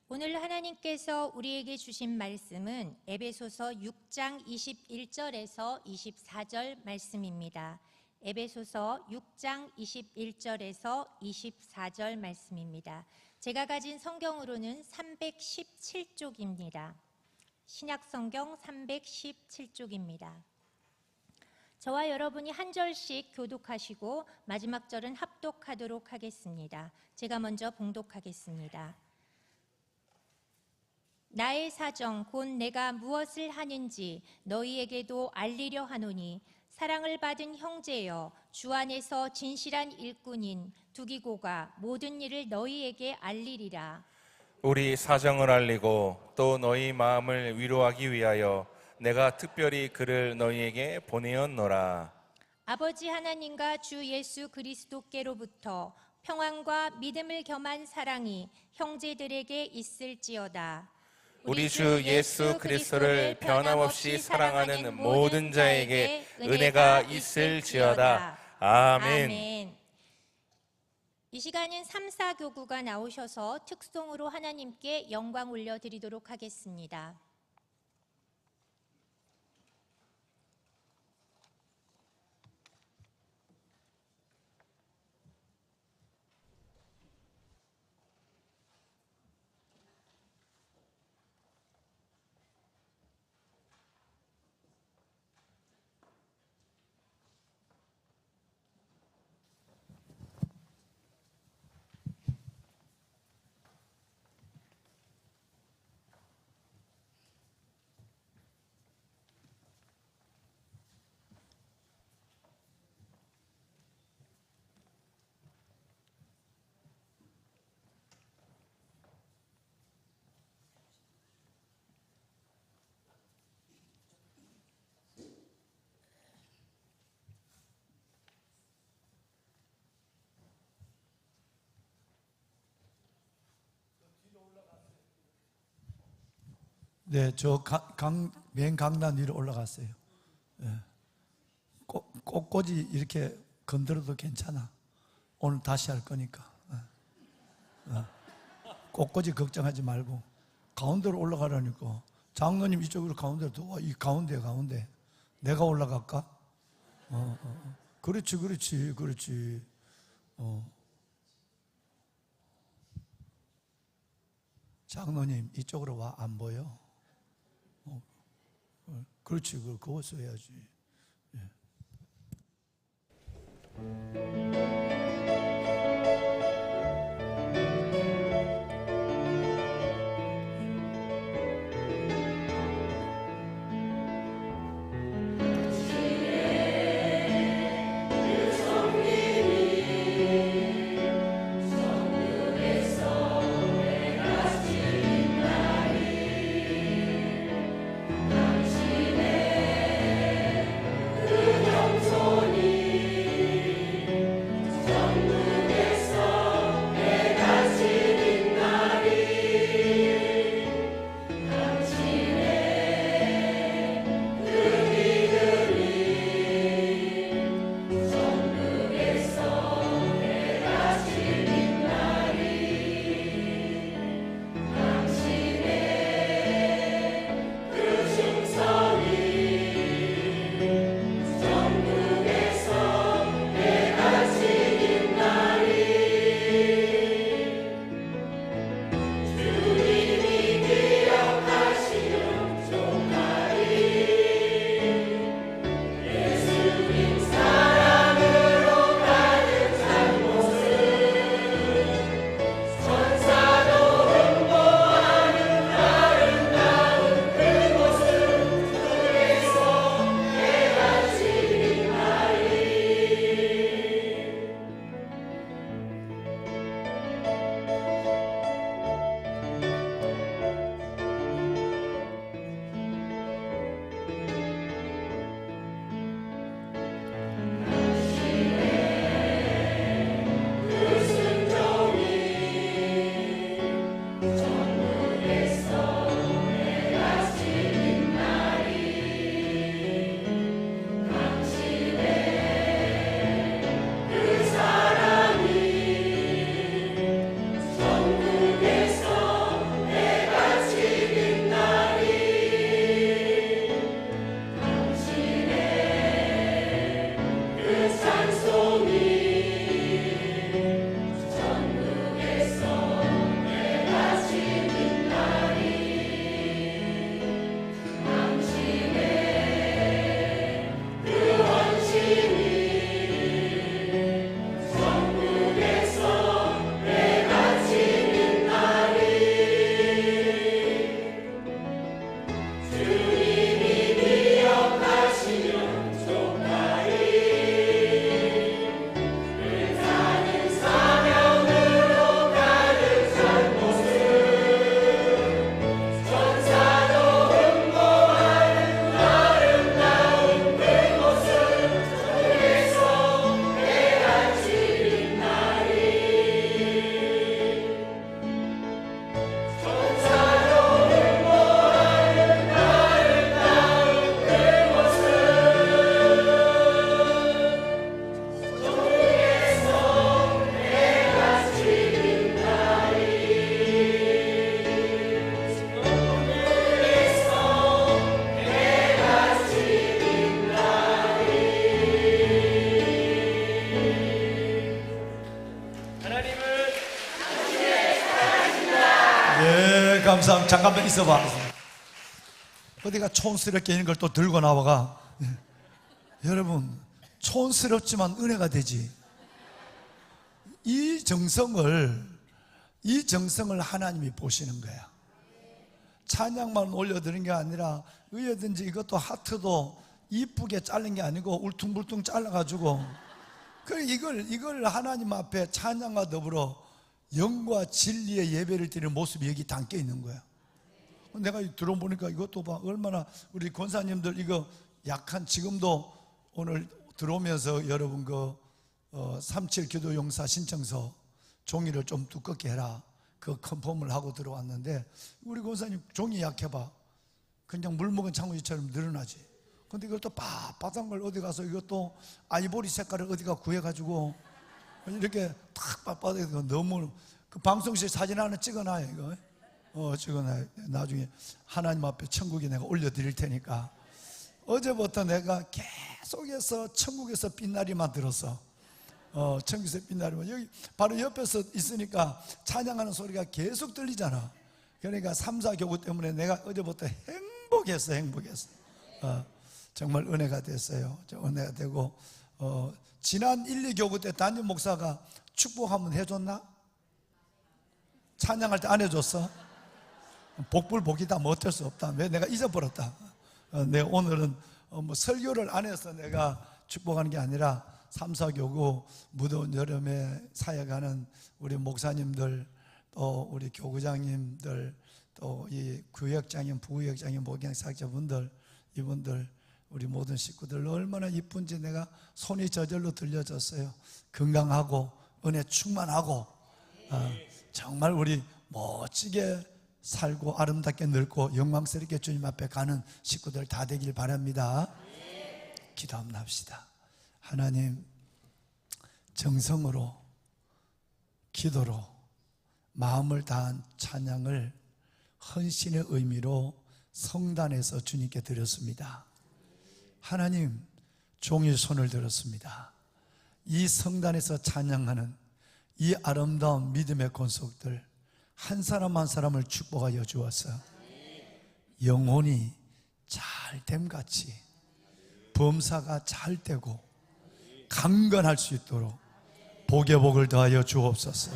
오늘 하나님께서 우리에게 주신 말씀은 에베소서 6장 21절에서 24절 말씀입니다. 에베소서 6장 21절에서 24절 말씀입니다. 제가 가진 성경으로는 317쪽입니다. 신약성경 317쪽입니다. 저와 여러분이 한 절씩 교독하시고 마지막 절은 합독하도록 하겠습니다. 제가 먼저 봉독하겠습니다. 나의 사정 곧 내가 무엇을 하는지 너희에게도 알리려 하노니 사랑을 받은 형제여 주 안에서 진실한 일꾼인 두기고가 모든 일을 너희에게 알리리라. 우리 사정을 알리고 또 너희 마음을 위로하기 위하여 내가 특별히 그를 너희에게 보내었노라. 아버지 하나님과 주 예수 그리스도께로부터 평안과 믿음을 겸한 사랑이 형제들에게 있을지어다. 우리 주 예수 그리스도를 변함없이 사랑하는 모든 자에게 은혜가 있을지어다. 아멘. 이 시간은 3, 4교구가 나오셔서 특송으로 하나님께 영광 올려드리도록 하겠습니다. 네, 저 맨 강단 위로 올라갔어요. 네. 꽃꽂이 이렇게 건드려도 괜찮아. 오늘 다시 할 거니까. 꽃꽂이 걱정하지 말고 가운데로 올라가라니까. 장로님 이쪽으로 가운데로 와. 이 가운데. 내가 올라갈까? 그렇지. 장로님 이쪽으로 와. 안 보여? 그렇지, 그거 써야지. 예. 감사합니다. 잠깐만 있어봐. 어디가 촌스럽게 있는 걸 또 들고 나와가. 여러분, 촌스럽지만 은혜가 되지. 이 정성을 하나님이 보시는 거야. 찬양만 올려드린 게 아니라 의어든지 이것도 하트도 이쁘게 자른 게 아니고 울퉁불퉁 잘라가지고 이걸 하나님 앞에 찬양과 더불어 영과 진리의 예배를 드리는 모습이 여기 담겨 있는 거야. 내가 들어보니까 이것도 봐. 얼마나 우리 권사님들 이거 약한, 지금도 오늘 들어오면서 여러분 37 기도 용사 신청서 종이를 좀 두껍게 해라, 그 컨펌을 하고 들어왔는데, 우리 권사님 종이 약해봐. 그냥 물 먹은 창문이처럼 늘어나지. 근데 이것도 빳빳한 걸 어디 가서 이것도 아이보리 색깔을 어디가 구해가지고 이렇게 탁 빳빳하게, 너무 그 방송실 사진 하나 찍어놔요. 이거 찍어놔요. 나중에 하나님 앞에 천국에 내가 올려드릴 테니까. 어제부터 내가 계속해서 천국에서 빛나리만 들었어. 천국에서 빛나리만, 여기 바로 옆에서 있으니까 찬양하는 소리가 계속 들리잖아. 그러니까 3, 4교구 때문에 내가 어제부터 행복했어. 정말 은혜가 됐어요. 은혜가 되고, 지난 1, 2교구 때 담임 목사가 축복 한번 해줬나? 찬양할 때 안 해줬어? 복불복이다, 뭐 어쩔 수 없다. 왜 내가 잊어버렸다. 내가 오늘은 설교를 안 해서 내가 축복하는 게 아니라 3, 4교구 무더운 여름에 사역하는 우리 목사님들, 또 우리 교구장님들, 또 이 구역장님, 부구역장님, 목양사역자분들, 이분들, 우리 모든 식구들 얼마나 이쁜지 내가 손이 저절로 들려졌어요. 건강하고 은혜 충만하고, 정말 우리 멋지게 살고 아름답게 늙고 영광스럽게 주님 앞에 가는 식구들 다 되길 바랍니다. 기도 한번 합시다. 하나님, 정성으로, 기도로, 마음을 다한 찬양을 헌신의 의미로 성단에서 주님께 드렸습니다. 하나님, 종일 손을 들었습니다. 이 성단에서 찬양하는 이 아름다운 믿음의 권속들 한 사람 한 사람을 축복하여 주어서 영혼이 잘됨같이 범사가 잘 되고 강건할 수 있도록 복의 복을 더하여 주옵소서.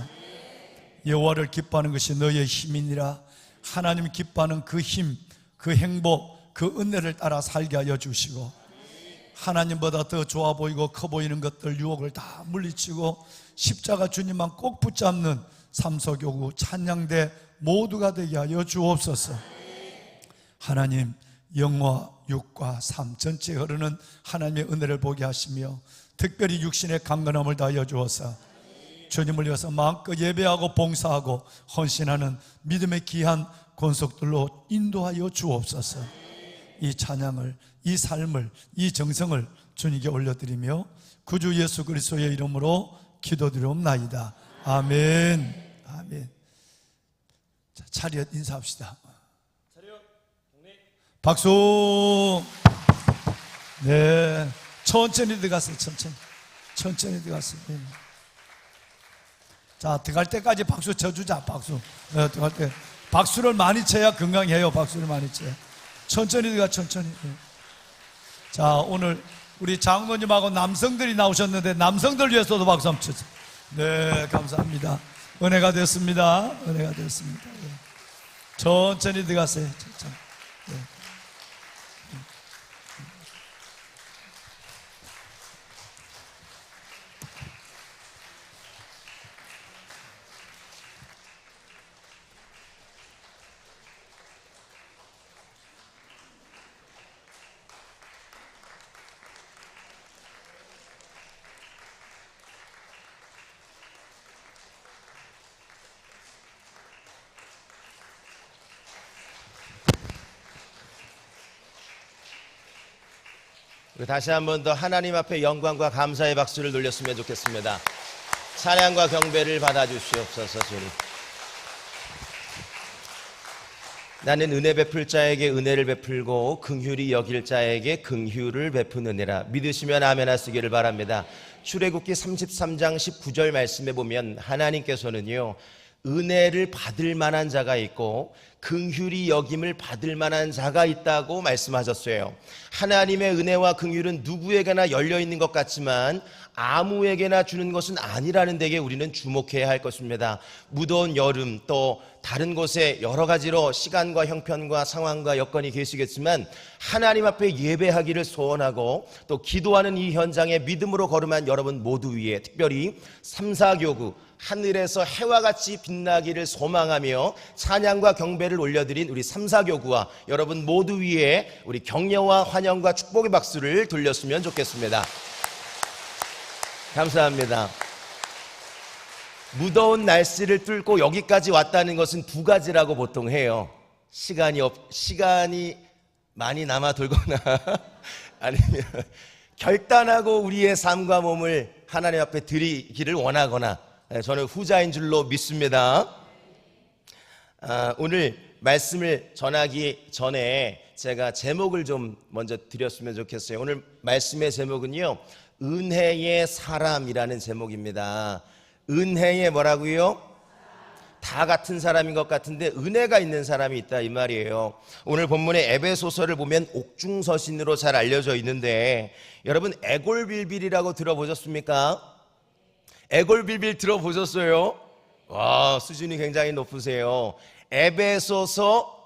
여호와를 기뻐하는 것이 너희의 힘이니라. 하나님 기뻐하는 그 힘, 그 행복, 그 은혜를 따라 살게 하여 주시고, 하나님보다 더 좋아 보이고 커 보이는 것들 유혹을 다 물리치고 십자가 주님만 꼭 붙잡는 삼서교구 찬양대 모두가 되게 하여 주옵소서. 하나님, 영과 육과 삶 전체에 흐르는 하나님의 은혜를 보게 하시며 특별히 육신의 강건함을 다하여 주어서 주님을 위해서 마음껏 예배하고 봉사하고 헌신하는 믿음의 귀한 권속들로 인도하여 주옵소서. 이 찬양을, 이 삶을, 이 정성을 주님께 올려드리며 구주 예수 그리스도의 이름으로 기도드리옵나이다. 아멘. 아멘. 자, 차렷 인사합시다. 박수. 네, 천천히 들어갔어요. 천천히 들어갔어요. 네. 자, 들어갈 때까지 박수 쳐주자. 박수. 들어갈 때 박수를 많이 쳐야 건강해요. 박수를 많이 쳐야. 천천히 들어가, 천천히. 자, 오늘 우리 장로님하고 남성들이 나오셨는데 남성들 위해서도 박수 한번 쳐주세요. 네, 감사합니다. 은혜가 됐습니다. 은혜가 됐습니다. 네. 천천히 들어가세요. 천천히. 네. 다시 한 번 더 하나님 앞에 영광과 감사의 박수를 돌렸으면 좋겠습니다. 찬양과 경배를 받아주시옵소서. 주님, 나는 은혜 베풀 자에게 은혜를 베풀고 긍휼히 여길 자에게 긍휼을 베푸느니라. 믿으시면 아멘 하시기를 바랍니다. 출애굽기 33장 19절 말씀에 보면 하나님께서는요, 은혜를 받을 만한 자가 있고 긍휼히 여김을 받을 만한 자가 있다고 말씀하셨어요. 하나님의 은혜와 긍휼은 누구에게나 열려있는 것 같지만 아무에게나 주는 것은 아니라는 데에 우리는 주목해야 할 것입니다. 무더운 여름, 또 다른 곳에 여러 가지로 시간과 형편과 상황과 여건이 계시겠지만 하나님 앞에 예배하기를 소원하고 또 기도하는 이 현장에 믿음으로 걸음한 여러분 모두 위에, 특별히 삼사교구 하늘에서 해와 같이 빛나기를 소망하며 찬양과 경배를 올려드린 우리 삼사교구와 여러분 모두 위에 우리 격려와 환영과 축복의 박수를 돌렸으면 좋겠습니다. 감사합니다. 무더운 날씨를 뚫고 여기까지 왔다는 것은 두 가지라고 보통 해요. 시간이 많이 남아 돌거나 아니면 결단하고 우리의 삶과 몸을 하나님 앞에 드리기를 원하거나, 저는 후자인 줄로 믿습니다. 오늘 말씀을 전하기 전에 제가 제목을 좀 먼저 드렸으면 좋겠어요. 오늘 말씀의 제목은요, 은혜의 사람이라는 제목입니다. 은혜의 뭐라고요? 다 같은 사람인 것 같은데 은혜가 있는 사람이 있다 이 말이에요. 오늘 본문의 에베소서를 보면 옥중서신으로 잘 알려져 있는데, 여러분 애골빌빌이라고 들어보셨습니까? 애골빌빌 들어보셨어요? 와, 수준이 굉장히 높으세요. 에베소서,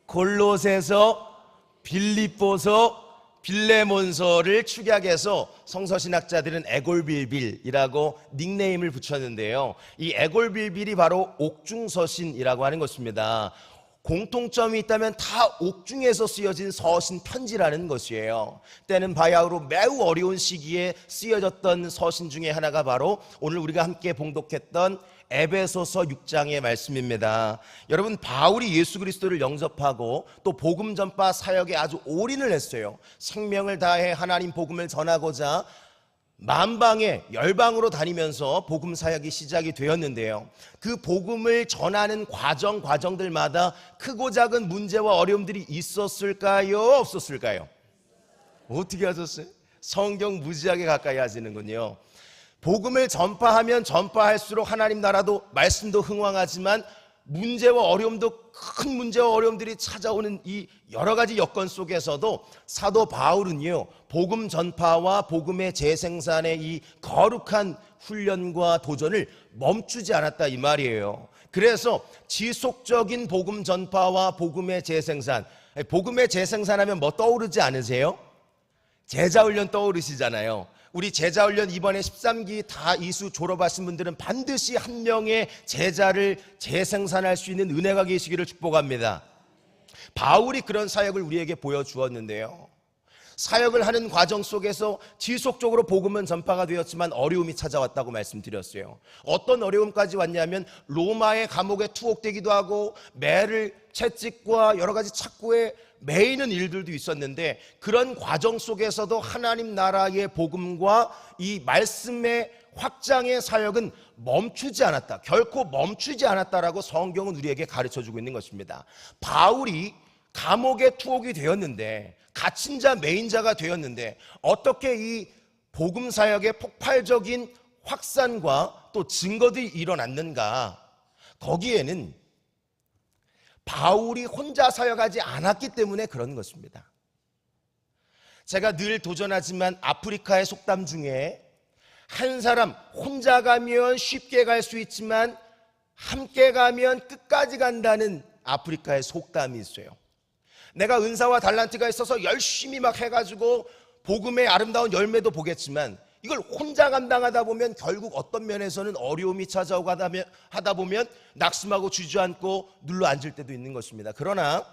골로새서, 빌립보서, 빌레몬서를 축약해서 성서신학자들은 애골빌빌이라고 닉네임을 붙였는데요, 이 애골빌빌이 바로 옥중서신이라고 하는 것입니다. 공통점이 있다면 다 옥중에서 쓰여진 서신 편지라는 것이에요. 때는 바야흐로 매우 어려운 시기에 쓰여졌던 서신 중에 하나가 바로 오늘 우리가 함께 봉독했던 에베소서 6장의 말씀입니다. 여러분, 바울이 예수 그리스도를 영접하고 또 복음 전파 사역에 아주 올인을 했어요. 생명을 다해 하나님 복음을 전하고자 만방에 열방으로 다니면서 복음 사역이 시작이 되었는데요, 그 복음을 전하는 과정들마다 크고 작은 문제와 어려움들이 있었을까요? 없었을까요? 어떻게 하셨어요? 성경 무지하게 가까이 하시는군요. 복음을 전파하면 전파할수록 하나님 나라도 말씀도 흥왕하지만 문제와 어려움도, 큰 문제와 어려움들이 찾아오는 이 여러 가지 여건 속에서도 사도 바울은요, 복음 전파와 복음의 재생산의 이 거룩한 훈련과 도전을 멈추지 않았다 이 말이에요. 그래서 지속적인 복음 전파와 복음의 재생산, 복음의 재생산하면 뭐 떠오르지 않으세요? 제자훈련 떠오르시잖아요. 우리 제자훈련 이번에 13기 다 이수 졸업하신 분들은 반드시 한 명의 제자를 재생산할 수 있는 은혜가 계시기를 축복합니다. 바울이 그런 사역을 우리에게 보여주었는데요, 사역을 하는 과정 속에서 지속적으로 복음은 전파가 되었지만 어려움이 찾아왔다고 말씀드렸어요. 어떤 어려움까지 왔냐면 로마의 감옥에 투옥되기도 하고 매를 채찍과 여러 가지 착고에 매이는 일들도 있었는데, 그런 과정 속에서도 하나님 나라의 복음과 이 말씀의 확장의 사역은 멈추지 않았다, 결코 멈추지 않았다라고 성경은 우리에게 가르쳐주고 있는 것입니다. 바울이 감옥에 투옥이 되었는데, 갇힌 자 매인 자가 되었는데 어떻게 이 복음 사역의 폭발적인 확산과 또 증거들이 일어났는가? 거기에는 바울이 혼자 사역하지 않았기 때문에 그런 것입니다. 제가 늘 도전하지만 아프리카의 속담 중에 한 사람 혼자 가면 쉽게 갈 수 있지만 함께 가면 끝까지 간다는 아프리카의 속담이 있어요. 내가 은사와 달란트가 있어서 열심히 막 해가지고 복음의 아름다운 열매도 보겠지만 이걸 혼자 감당하다 보면 결국 어떤 면에서는 어려움이 찾아오고 하다 보면 낙심하고 주저앉고 눌러 앉을 때도 있는 것입니다. 그러나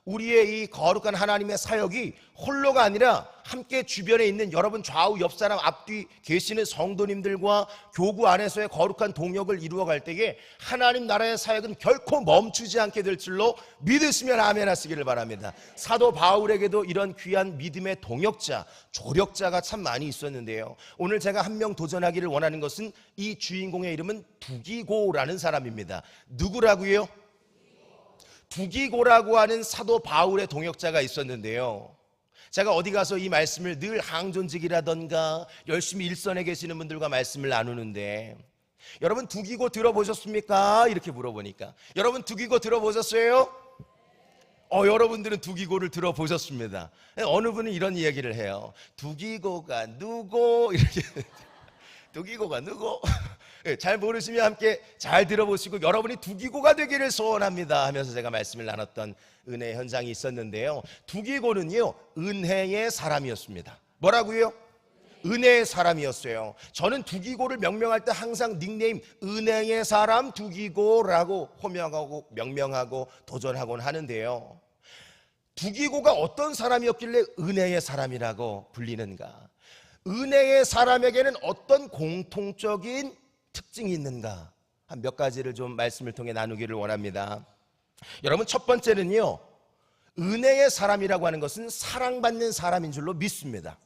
우리의 이 거룩한 하나님의 사역이 홀로가 아니라 함께 주변에 있는 여러분 좌우 옆사람 앞뒤 계시는 성도님들과 교구 안에서의 거룩한 동역을 이루어갈 때에 하나님 나라의 사역은 결코 멈추지 않게 될 줄로 믿으시면 아멘 하시기를 바랍니다. 사도 바울에게도 이런 귀한 믿음의 동역자, 조력자가 참 많이 있었는데요. 오늘 제가 한 명 도전하기를 원하는 것은 이 주인공의 이름은 두기고라는 사람입니다. 누구라고요? 두기고라고 하는 사도 바울의 동역자가 있었는데요. 제가 어디 가서 이 말씀을 늘 항존직이라던가 열심히 일선에 계시는 분들과 말씀을 나누는데 여러분 두기고 들어보셨습니까? 이렇게 물어보니까 여러분 두기고 들어보셨어요? 여러분들은 두기고를 들어보셨습니다. 어느 분은 이런 이야기를 해요. 두기고가 누구? 이렇게 두기고가 누구? 잘 모르시면 함께 잘 들어보시고 여러분이 두기고가 되기를 소원합니다 하면서 제가 말씀을 나눴던 은혜의 현장이 있었는데요. 두기고는요 은혜의 사람이었습니다. 뭐라고요? 은혜의 사람이었어요. 저는 두기고를 명명할 때 항상 닉네임 은혜의 사람 두기고라고 호명하고 명명하고 도전하곤 하는데요. 두기고가 어떤 사람이었길래 은혜의 사람이라고 불리는가? 은혜의 사람에게는 어떤 공통적인 특징이 있는가? 한 몇 가지를 좀 말씀을 통해 나누기를 원합니다. 여러분 첫 번째는요, 은혜의 사람이라고 하는 것은 사랑받는 사람인 줄로 믿습니다.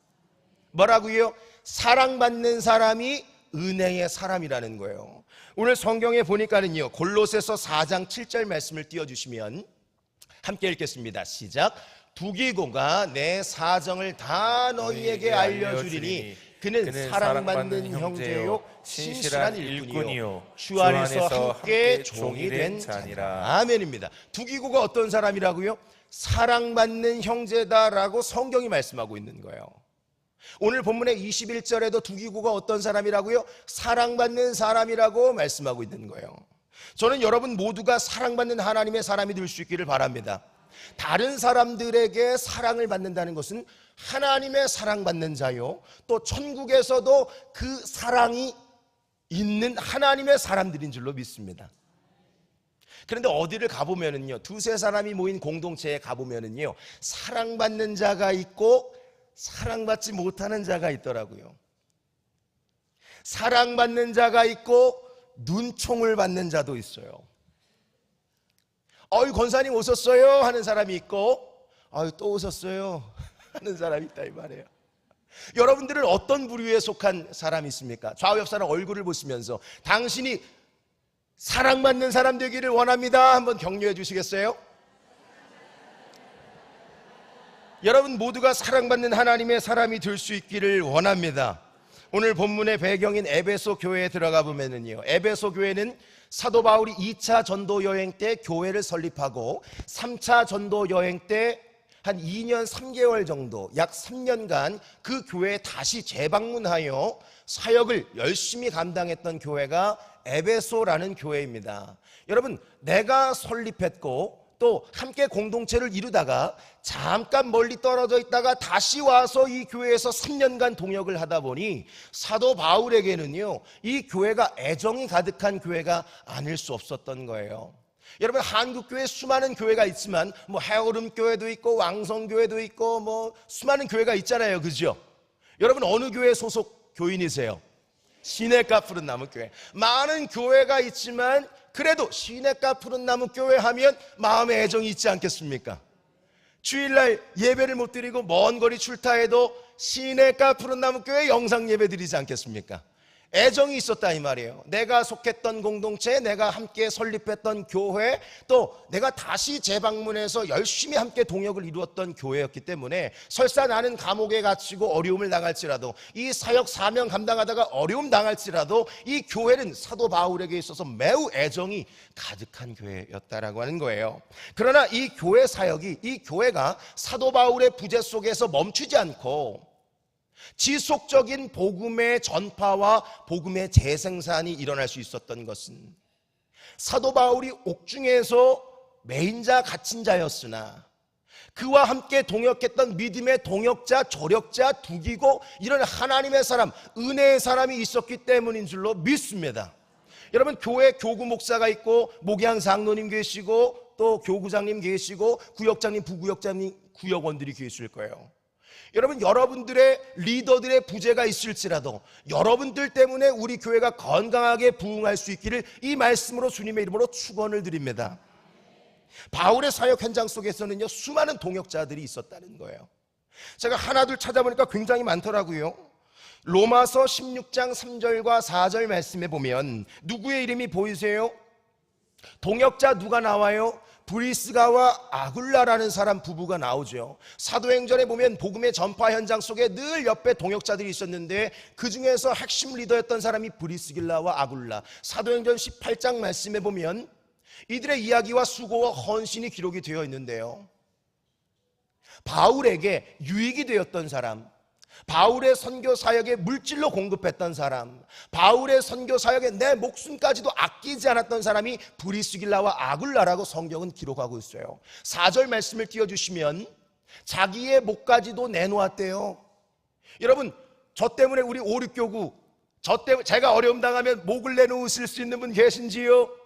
뭐라고요? 사랑받는 사람이 은혜의 사람이라는 거예요. 오늘 성경에 보니까는요, 골로새서 4장 7절 말씀을 띄워주시면 함께 읽겠습니다. 시작. 두기고가 내 사정을 다 너희에게 알려주리니 그는 사랑받는 형제요 신실한 일꾼이요 주 안에서 함께 종이 된 자니라. 아멘입니다. 두기고가 어떤 사람이라고요? 사랑받는 형제다라고 성경이 말씀하고 있는 거예요. 오늘 본문의 21절에도 두기고가 어떤 사람이라고요? 사랑받는 사람이라고 말씀하고 있는 거예요. 저는 여러분 모두가 사랑받는 하나님의 사람이 될 수 있기를 바랍니다. 다른 사람들에게 사랑을 받는다는 것은 하나님의 사랑받는 자요, 또 천국에서도 그 사랑이 있는 하나님의 사람들인 줄로 믿습니다. 그런데 어디를 가보면은요, 두세 사람이 모인 공동체에 가보면은요, 사랑받는 자가 있고 사랑받지 못하는 자가 있더라고요. 사랑받는 자가 있고 눈총을 받는 자도 있어요. 권사님 오셨어요 하는 사람이 있고 또 오셨어요 하는 사람이 있다 이 말이에요. 여러분들은 어떤 부류에 속한 사람이 있습니까? 좌우 옆 사람 얼굴을 보시면서 당신이 사랑받는 사람 되기를 원합니다 한번 격려해 주시겠어요? 여러분 모두가 사랑받는 하나님의 사람이 될 수 있기를 원합니다. 오늘 본문의 배경인 에베소 교회에 들어가 보면은요, 에베소 교회는 사도 바울이 2차 전도 여행 때 교회를 설립하고 3차 전도 여행 때 한 2년 3개월 정도, 약 3년간 그 교회에 다시 재방문하여 사역을 열심히 감당했던 교회가 에베소라는 교회입니다. 여러분, 내가 설립했고 또 함께 공동체를 이루다가 잠깐 멀리 떨어져 있다가 다시 와서 이 교회에서 3년간 동역을 하다 보니 사도 바울에게는요, 이 교회가 애정이 가득한 교회가 아닐 수 없었던 거예요. 여러분, 한국교회 수많은 교회가 있지만 해오름교회도 있고 왕성교회도 있고 수많은 교회가 있잖아요, 그죠? 여러분 어느 교회 소속 교인이세요? 시냇가 푸른 나무 교회. 많은 교회가 있지만 그래도 시냇가 푸른 나무 교회 하면 마음에 애정이 있지 않겠습니까? 주일날 예배를 못 드리고 먼 거리 출타해도 시냇가 푸른 나무 교회 영상 예배 드리지 않겠습니까? 애정이 있었다 이 말이에요. 내가 속했던 공동체, 내가 함께 설립했던 교회, 또 내가 다시 재방문해서 열심히 함께 동역을 이루었던 교회였기 때문에 설사 나는 감옥에 갇히고 어려움을 당할지라도, 이 사역 사명 감당하다가 어려움 당할지라도 이 교회는 사도 바울에게 있어서 매우 애정이 가득한 교회였다라고 하는 거예요. 그러나 이 교회 사역이, 이 교회가 사도 바울의 부재 속에서 멈추지 않고 지속적인 복음의 전파와 복음의 재생산이 일어날 수 있었던 것은, 사도 바울이 옥중에서 매인자 갇힌 자였으나 그와 함께 동역했던 믿음의 동역자, 조력자, 두기고 이런 하나님의 사람, 은혜의 사람이 있었기 때문인 줄로 믿습니다. 여러분, 교회 교구 목사가 있고 목양 장로님 계시고 또 교구장님 계시고 구역장님, 부구역장님, 구역원들이 계실 거예요. 여러분, 여러분들의 리더들의 부재가 있을지라도 여러분들 때문에 우리 교회가 건강하게 부흥할 수 있기를 이 말씀으로 주님의 이름으로 축원을 드립니다. 바울의 사역 현장 속에서는요, 수많은 동역자들이 있었다는 거예요. 제가 하나둘 찾아보니까 굉장히 많더라고요. 로마서 16장 3절과 4절 말씀에 보면 누구의 이름이 보이세요? 동역자 누가 나와요? 브리스가와 아굴라라는 사람 부부가 나오죠. 사도행전에 보면 복음의 전파 현장 속에 늘 옆에 동역자들이 있었는데 그 중에서 핵심 리더였던 사람이 브리스길라와 아굴라. 사도행전 18장 말씀에 보면 이들의 이야기와 수고와 헌신이 기록이 되어 있는데요, 바울에게 유익이 되었던 사람, 바울의 선교 사역에 물질로 공급했던 사람, 바울의 선교 사역에 내 목숨까지도 아끼지 않았던 사람이 브리스길라와 아굴라라고 성경은 기록하고 있어요. 4절 말씀을 띄워주시면 자기의 목까지도 내놓았대요. 여러분, 저 때문에 우리 오륙교구, 저 때문에 제가 어려움 당하면 목을 내놓으실 수 있는 분 계신지요?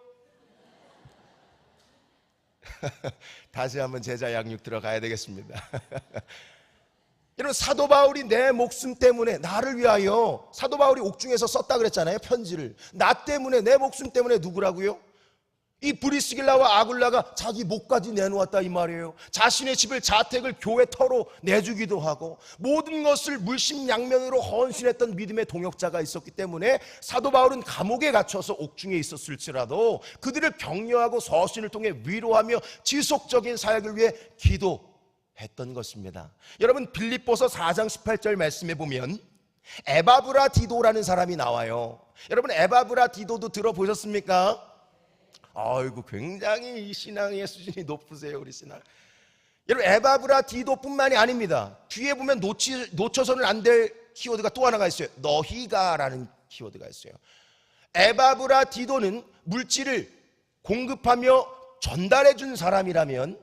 다시 한번 제자 양육 들어가야 되겠습니다. 여러분, 사도 바울이 내 목숨 때문에, 나를 위하여 사도 바울이 옥중에서 썼다 그랬잖아요, 편지를. 나 때문에, 내 목숨 때문에 누구라고요? 이 브리스길라와 아굴라가 자기 목까지 내놓았다 이 말이에요. 자신의 집을, 자택을 교회 터로 내주기도 하고 모든 것을 물심양면으로 헌신했던 믿음의 동역자가 있었기 때문에 사도 바울은 감옥에 갇혀서 옥중에 있었을지라도 그들을 격려하고 서신을 통해 위로하며 지속적인 사역을 위해 기도했던 것입니다. 여러분, 빌립보서 4장 18절 말씀에 보면 에바브라디도라는 사람이 나와요. 여러분, 에바브라디도도 들어보셨습니까? 아이고, 굉장히 신앙의 수준이 높으세요, 우리 신앙. 여러분, 에바브라디도뿐만이 아닙니다. 뒤에 보면 놓쳐서는 안 될 키워드가 또 하나가 있어요. 너희가라는 키워드가 있어요. 에바브라디도는 물질을 공급하며 전달해 준 사람이라면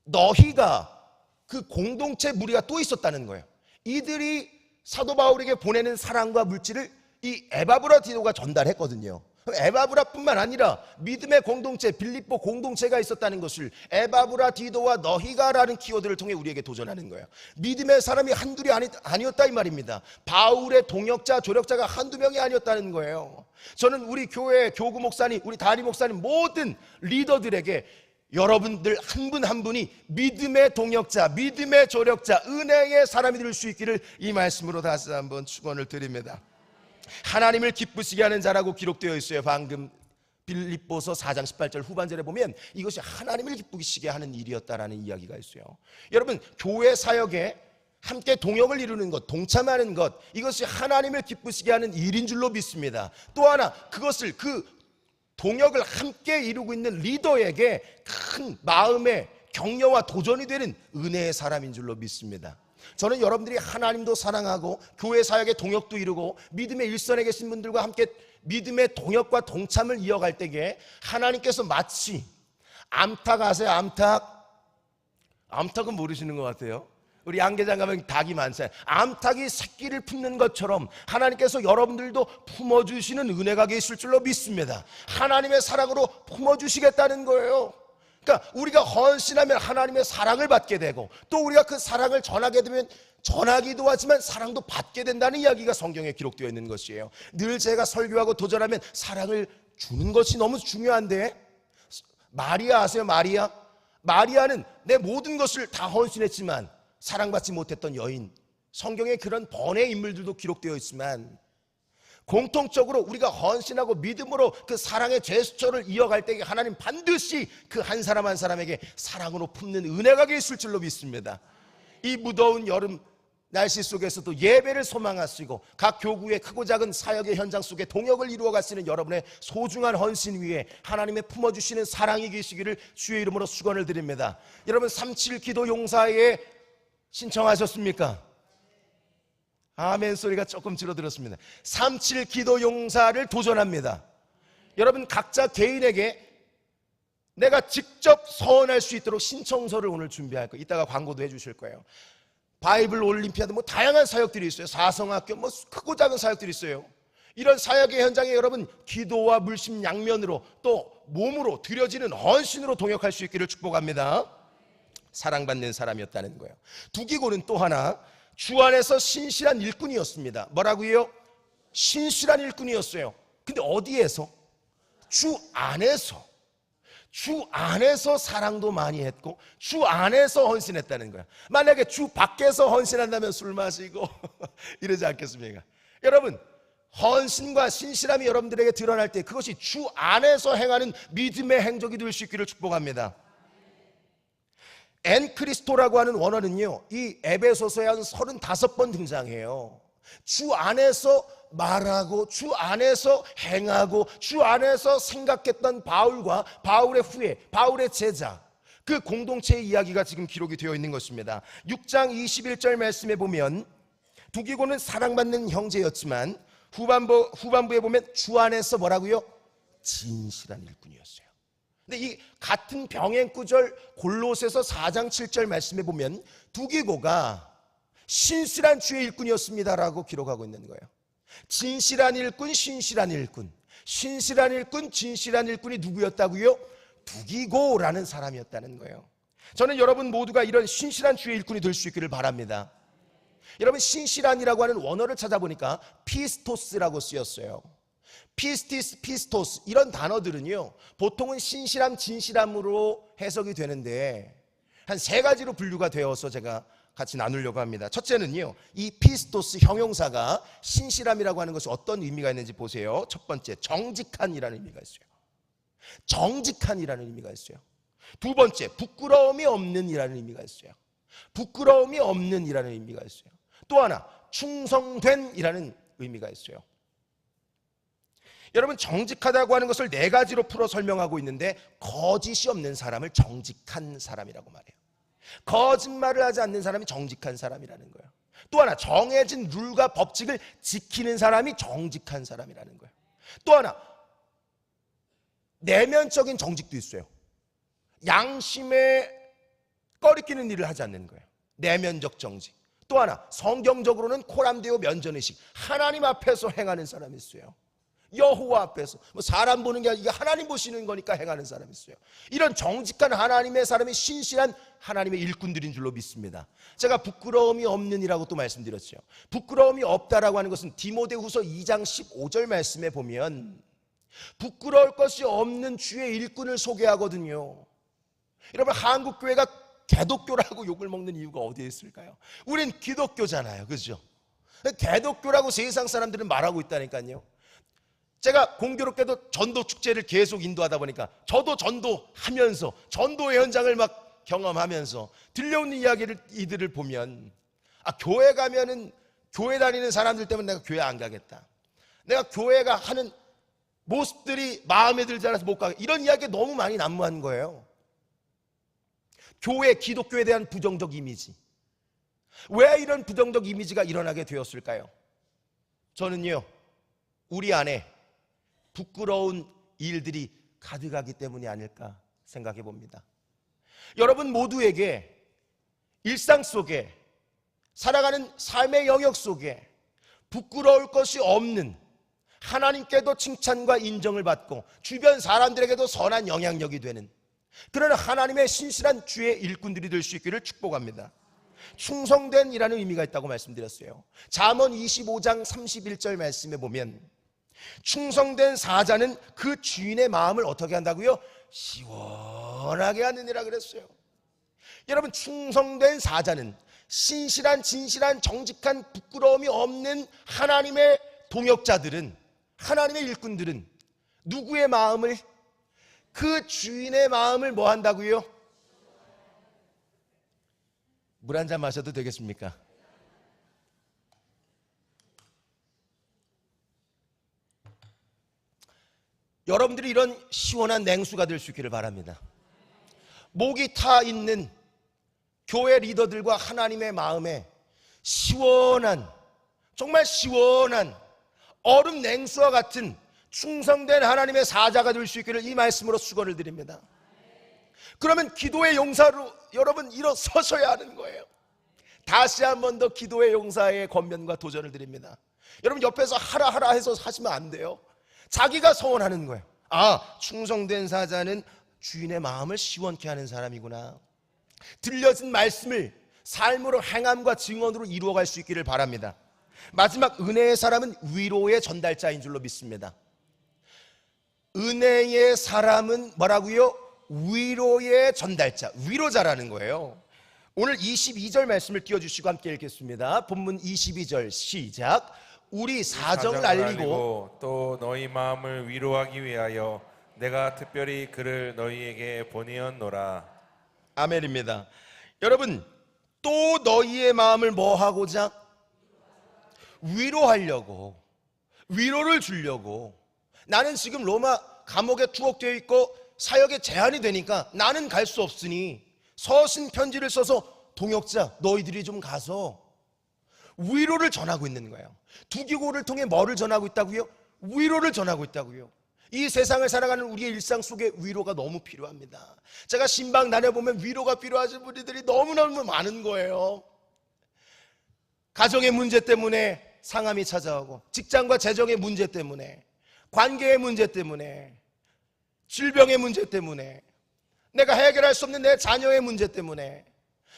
너희가, 그 공동체 무리가 또 있었다는 거예요. 이들이 사도 바울에게 보내는 사랑과 물질을 이 에바브라디도가 전달했거든요. 에바브라뿐만 아니라 믿음의 공동체, 빌립보 공동체가 있었다는 것을 에바브라디도와 너희가라는 키워드를 통해 우리에게 도전하는 거예요. 믿음의 사람이 한둘이 아니었다 이 말입니다. 바울의 동역자, 조력자가 한두 명이 아니었다는 거예요. 저는 우리 교회 교구 목사님, 우리 담임 목사님, 모든 리더들에게 여러분들 한 분 한 분이 믿음의 동역자, 믿음의 조력자, 은혜의 사람이 될 수 있기를 이 말씀으로 다시 한번 축원을 드립니다. 하나님을 기쁘시게 하는 자라고 기록되어 있어요. 방금 빌립보서 4장 18절 후반절에 보면 이것이 하나님을 기쁘시게 하는 일이었다라는 이야기가 있어요. 여러분, 교회 사역에 함께 동역을 이루는 것, 동참하는 것, 이것이 하나님을 기쁘시게 하는 일인 줄로 믿습니다. 또 하나, 그것을, 그 동역을 함께 이루고 있는 리더에게 큰 마음의 격려와 도전이 되는 은혜의 사람인 줄로 믿습니다. 저는 여러분들이 하나님도 사랑하고 교회 사역의 동역도 이루고 믿음의 일선에 계신 분들과 함께 믿음의 동역과 동참을 이어갈 때에 하나님께서 마치 암탉 아세요? 암탉은 모르시는 것 같아요. 우리 양계장 가면 닭이 많잖아요. 암탉이 새끼를 품는 것처럼 하나님께서 여러분들도 품어주시는 은혜가 계실 줄로 믿습니다. 하나님의 사랑으로 품어주시겠다는 거예요. 그러니까 우리가 헌신하면 하나님의 사랑을 받게 되고 또 우리가 그 사랑을 전하게 되면 전하기도 하지만 사랑도 받게 된다는 이야기가 성경에 기록되어 있는 것이에요. 늘 제가 설교하고 도전하면 사랑을 주는 것이 너무 중요한데, 마리아 아세요? 마리아는 내 모든 것을 다 헌신했지만 사랑받지 못했던 여인. 성경에 그런 번외 인물들도 기록되어 있지만 공통적으로 우리가 헌신하고 믿음으로 그 사랑의 제스처를 이어갈 때 하나님 반드시 그 한 사람 한 사람에게 사랑으로 품는 은혜가 있을 줄로 믿습니다. 이 무더운 여름 날씨 속에서도 예배를 소망하시고 각 교구의 크고 작은 사역의 현장 속에 동역을 이루어가시는 여러분의 소중한 헌신 위에 하나님의 품어주시는 사랑이 계시기를 주의 이름으로 축원을 드립니다. 여러분 37 기도 용사에 신청하셨습니까? 아멘 소리가 조금 줄어들었습니다. 37 기도 용사를 도전합니다. 여러분 각자 개인에게 내가 직접 서원할 수 있도록 신청서를 오늘 준비할 거예요. 이따가 광고도 해주실 거예요. 바이블 올림피아드 뭐 다양한 사역들이 있어요. 사성학교 뭐 크고 작은 사역들이 있어요. 이런 사역의 현장에 여러분 기도와 물심양면으로 또 몸으로 드려지는 헌신으로 동역할 수 있기를 축복합니다. 사랑받는 사람이었다는 거예요. 두기고는 또 하나 주 안에서 신실한 일꾼이었습니다. 뭐라고요? 신실한 일꾼이었어요. 근데 어디에서? 주 안에서. 주 안에서 사랑도 많이 했고 주 안에서 헌신했다는 거야. 만약에 주 밖에서 헌신한다면 술 마시고 이러지 않겠습니까? 여러분 헌신과 신실함이 여러분들에게 드러날 때 그것이 주 안에서 행하는 믿음의 행적이 될 수 있기를 축복합니다. 엔크리스토라고 하는 원어는요 이 에베소서에 한 35번 등장해요. 주 안에서 말하고 주 안에서 행하고 주 안에서 생각했던 바울과 바울의 후예, 바울의 제자 그 공동체의 이야기가 지금 기록이 되어 있는 것입니다. 6장 21절 말씀에 보면 두기고는 사랑받는 형제였지만 후반부에 보면 주 안에서 뭐라고요? 진실한 일꾼이었어요. 근데 이 같은 병행 구절 골로새서 4장 7절 말씀에 보면 두기고가 신실한 주의 일꾼이었습니다라고 기록하고 있는 거예요. 진실한 일꾼, 신실한 일꾼. 신실한 일꾼, 진실한 일꾼이 누구였다고요? 두기고라는 사람이었다는 거예요. 저는 여러분 모두가 이런 신실한 주의 일꾼이 될 수 있기를 바랍니다. 여러분 신실한이라고 하는 원어를 찾아보니까 피스토스라고 쓰였어요. 피스티스, 피스토스 이런 단어들은요 보통은 신실함, 진실함으로 해석이 되는데 한 3가지로 분류가 되어서 제가 같이 나누려고 합니다. 첫째는요 이 피스토스 형용사가 신실함이라고 하는 것이 어떤 의미가 있는지 보세요. 첫 번째 정직한이라는 의미가 있어요. 정직한이라는 의미가 있어요. 두 번째 부끄러움이 없는이라는 의미가 있어요. 부끄러움이 없는이라는 의미가 있어요. 또 하나 충성된이라는 의미가 있어요. 여러분 정직하다고 하는 것을 4가지로 풀어 설명하고 있는데 거짓이 없는 사람을 정직한 사람이라고 말해요. 거짓말을 하지 않는 사람이 정직한 사람이라는 거예요. 또 하나 정해진 룰과 법칙을 지키는 사람이 정직한 사람이라는 거예요. 또 하나 내면적인 정직도 있어요. 양심에 꺼리끼는 일을 하지 않는 거예요. 내면적 정직. 또 하나 성경적으로는 코람데오 면전의식, 하나님 앞에서 행하는 사람이 있어요. 여호와 앞에서 뭐 사람 보는 게 아니라 하나님 보시는 거니까 행하는 사람이 있어요. 이런 정직한 하나님의 사람이 신실한 하나님의 일꾼들인 줄로 믿습니다. 제가 부끄러움이 없는이라고 또 말씀드렸죠. 부끄러움이 없다라고 하는 것은 디모데후서 2장 15절 말씀에 보면 부끄러울 것이 없는 주의 일꾼을 소개하거든요. 여러분 한국 교회가 개독교라고 욕을 먹는 이유가 어디에 있을까요? 우린 기독교잖아요, 그렇죠? 개독교라고 세상 사람들은 말하고 있다니까요. 제가 공교롭게도 전도 축제를 계속 인도하다 보니까 저도 전도하면서 전도의 현장을 막 경험하면서 들려오는 이들을 보면 교회 가면은 교회 다니는 사람들 때문에 내가 교회 안 가겠다. 내가 교회가 하는 모습들이 마음에 들지 않아서 못 가겠다. 이런 이야기가 너무 많이 난무한 거예요. 교회, 기독교에 대한 부정적 이미지. 왜 이런 부정적 이미지가 일어나게 되었을까요? 저는요 우리 안에 부끄러운 일들이 가득하기 때문이 아닐까 생각해 봅니다. 여러분 모두에게 일상 속에 살아가는 삶의 영역 속에 부끄러울 것이 없는, 하나님께도 칭찬과 인정을 받고 주변 사람들에게도 선한 영향력이 되는 그런 하나님의 신실한 주의 일꾼들이 될 수 있기를 축복합니다. 충성된이라는 의미가 있다고 말씀드렸어요. 잠언 25장 31절 말씀에 보면 충성된 사자는 그 주인의 마음을 어떻게 한다고요? 시원하게 하느니라 그랬어요. 여러분 충성된 사자는 신실한, 진실한, 정직한, 부끄러움이 없는 하나님의 동역자들은, 하나님의 일꾼들은 누구의 마음을, 그 주인의 마음을 뭐 한다고요? 물 한 잔 마셔도 되겠습니까? 여러분들이 이런 시원한 냉수가 될 수 있기를 바랍니다. 목이 타 있는 교회 리더들과 하나님의 마음에 시원한, 정말 시원한 얼음 냉수와 같은 충성된 하나님의 사자가 될 수 있기를 이 말씀으로 축원을 드립니다. 그러면 기도의 용사로 여러분 일어서셔야 하는 거예요. 다시 한 번 더 기도의 용사의 권면과 도전을 드립니다. 여러분 옆에서 하라 해서 하시면 안 돼요. 자기가 서원하는 거예요. 아, 충성된 사자는 주인의 마음을 시원케 하는 사람이구나. 들려진 말씀을 삶으로, 행함과 증언으로 이루어갈 수 있기를 바랍니다. 마지막, 은혜의 사람은 위로의 전달자인 줄로 믿습니다. 은혜의 사람은 뭐라고요? 위로의 전달자, 위로자라는 거예요. 오늘 22절 말씀을 띄워주시고 함께 읽겠습니다. 본문 22절 시작. 우리 사정을 알리고 또 너희 마음을 위로하기 위하여 내가 특별히 그를 너희에게 보내었노라. 아멘입니다. 여러분, 또 너희의 마음을 뭐 하고자? 위로하려고, 위로를 주려고. 나는 지금 로마 감옥에 투옥되어 있고 사역에 제한이 되니까 나는 갈 수 없으니 서신 편지를 써서 동역자 너희들이 좀 가서 위로를 전하고 있는 거예요. 두기고를 통해 뭐를 전하고 있다고요? 위로를 전하고 있다고요. 이 세상을 살아가는 우리의 일상 속에 위로가 너무 필요합니다. 제가 신방 다녀보면 위로가 필요하신 분들이 너무너무 많은 거예요. 가정의 문제 때문에 상함이 찾아오고, 직장과 재정의 문제 때문에, 관계의 문제 때문에, 질병의 문제 때문에, 내가 해결할 수 없는 내 자녀의 문제 때문에,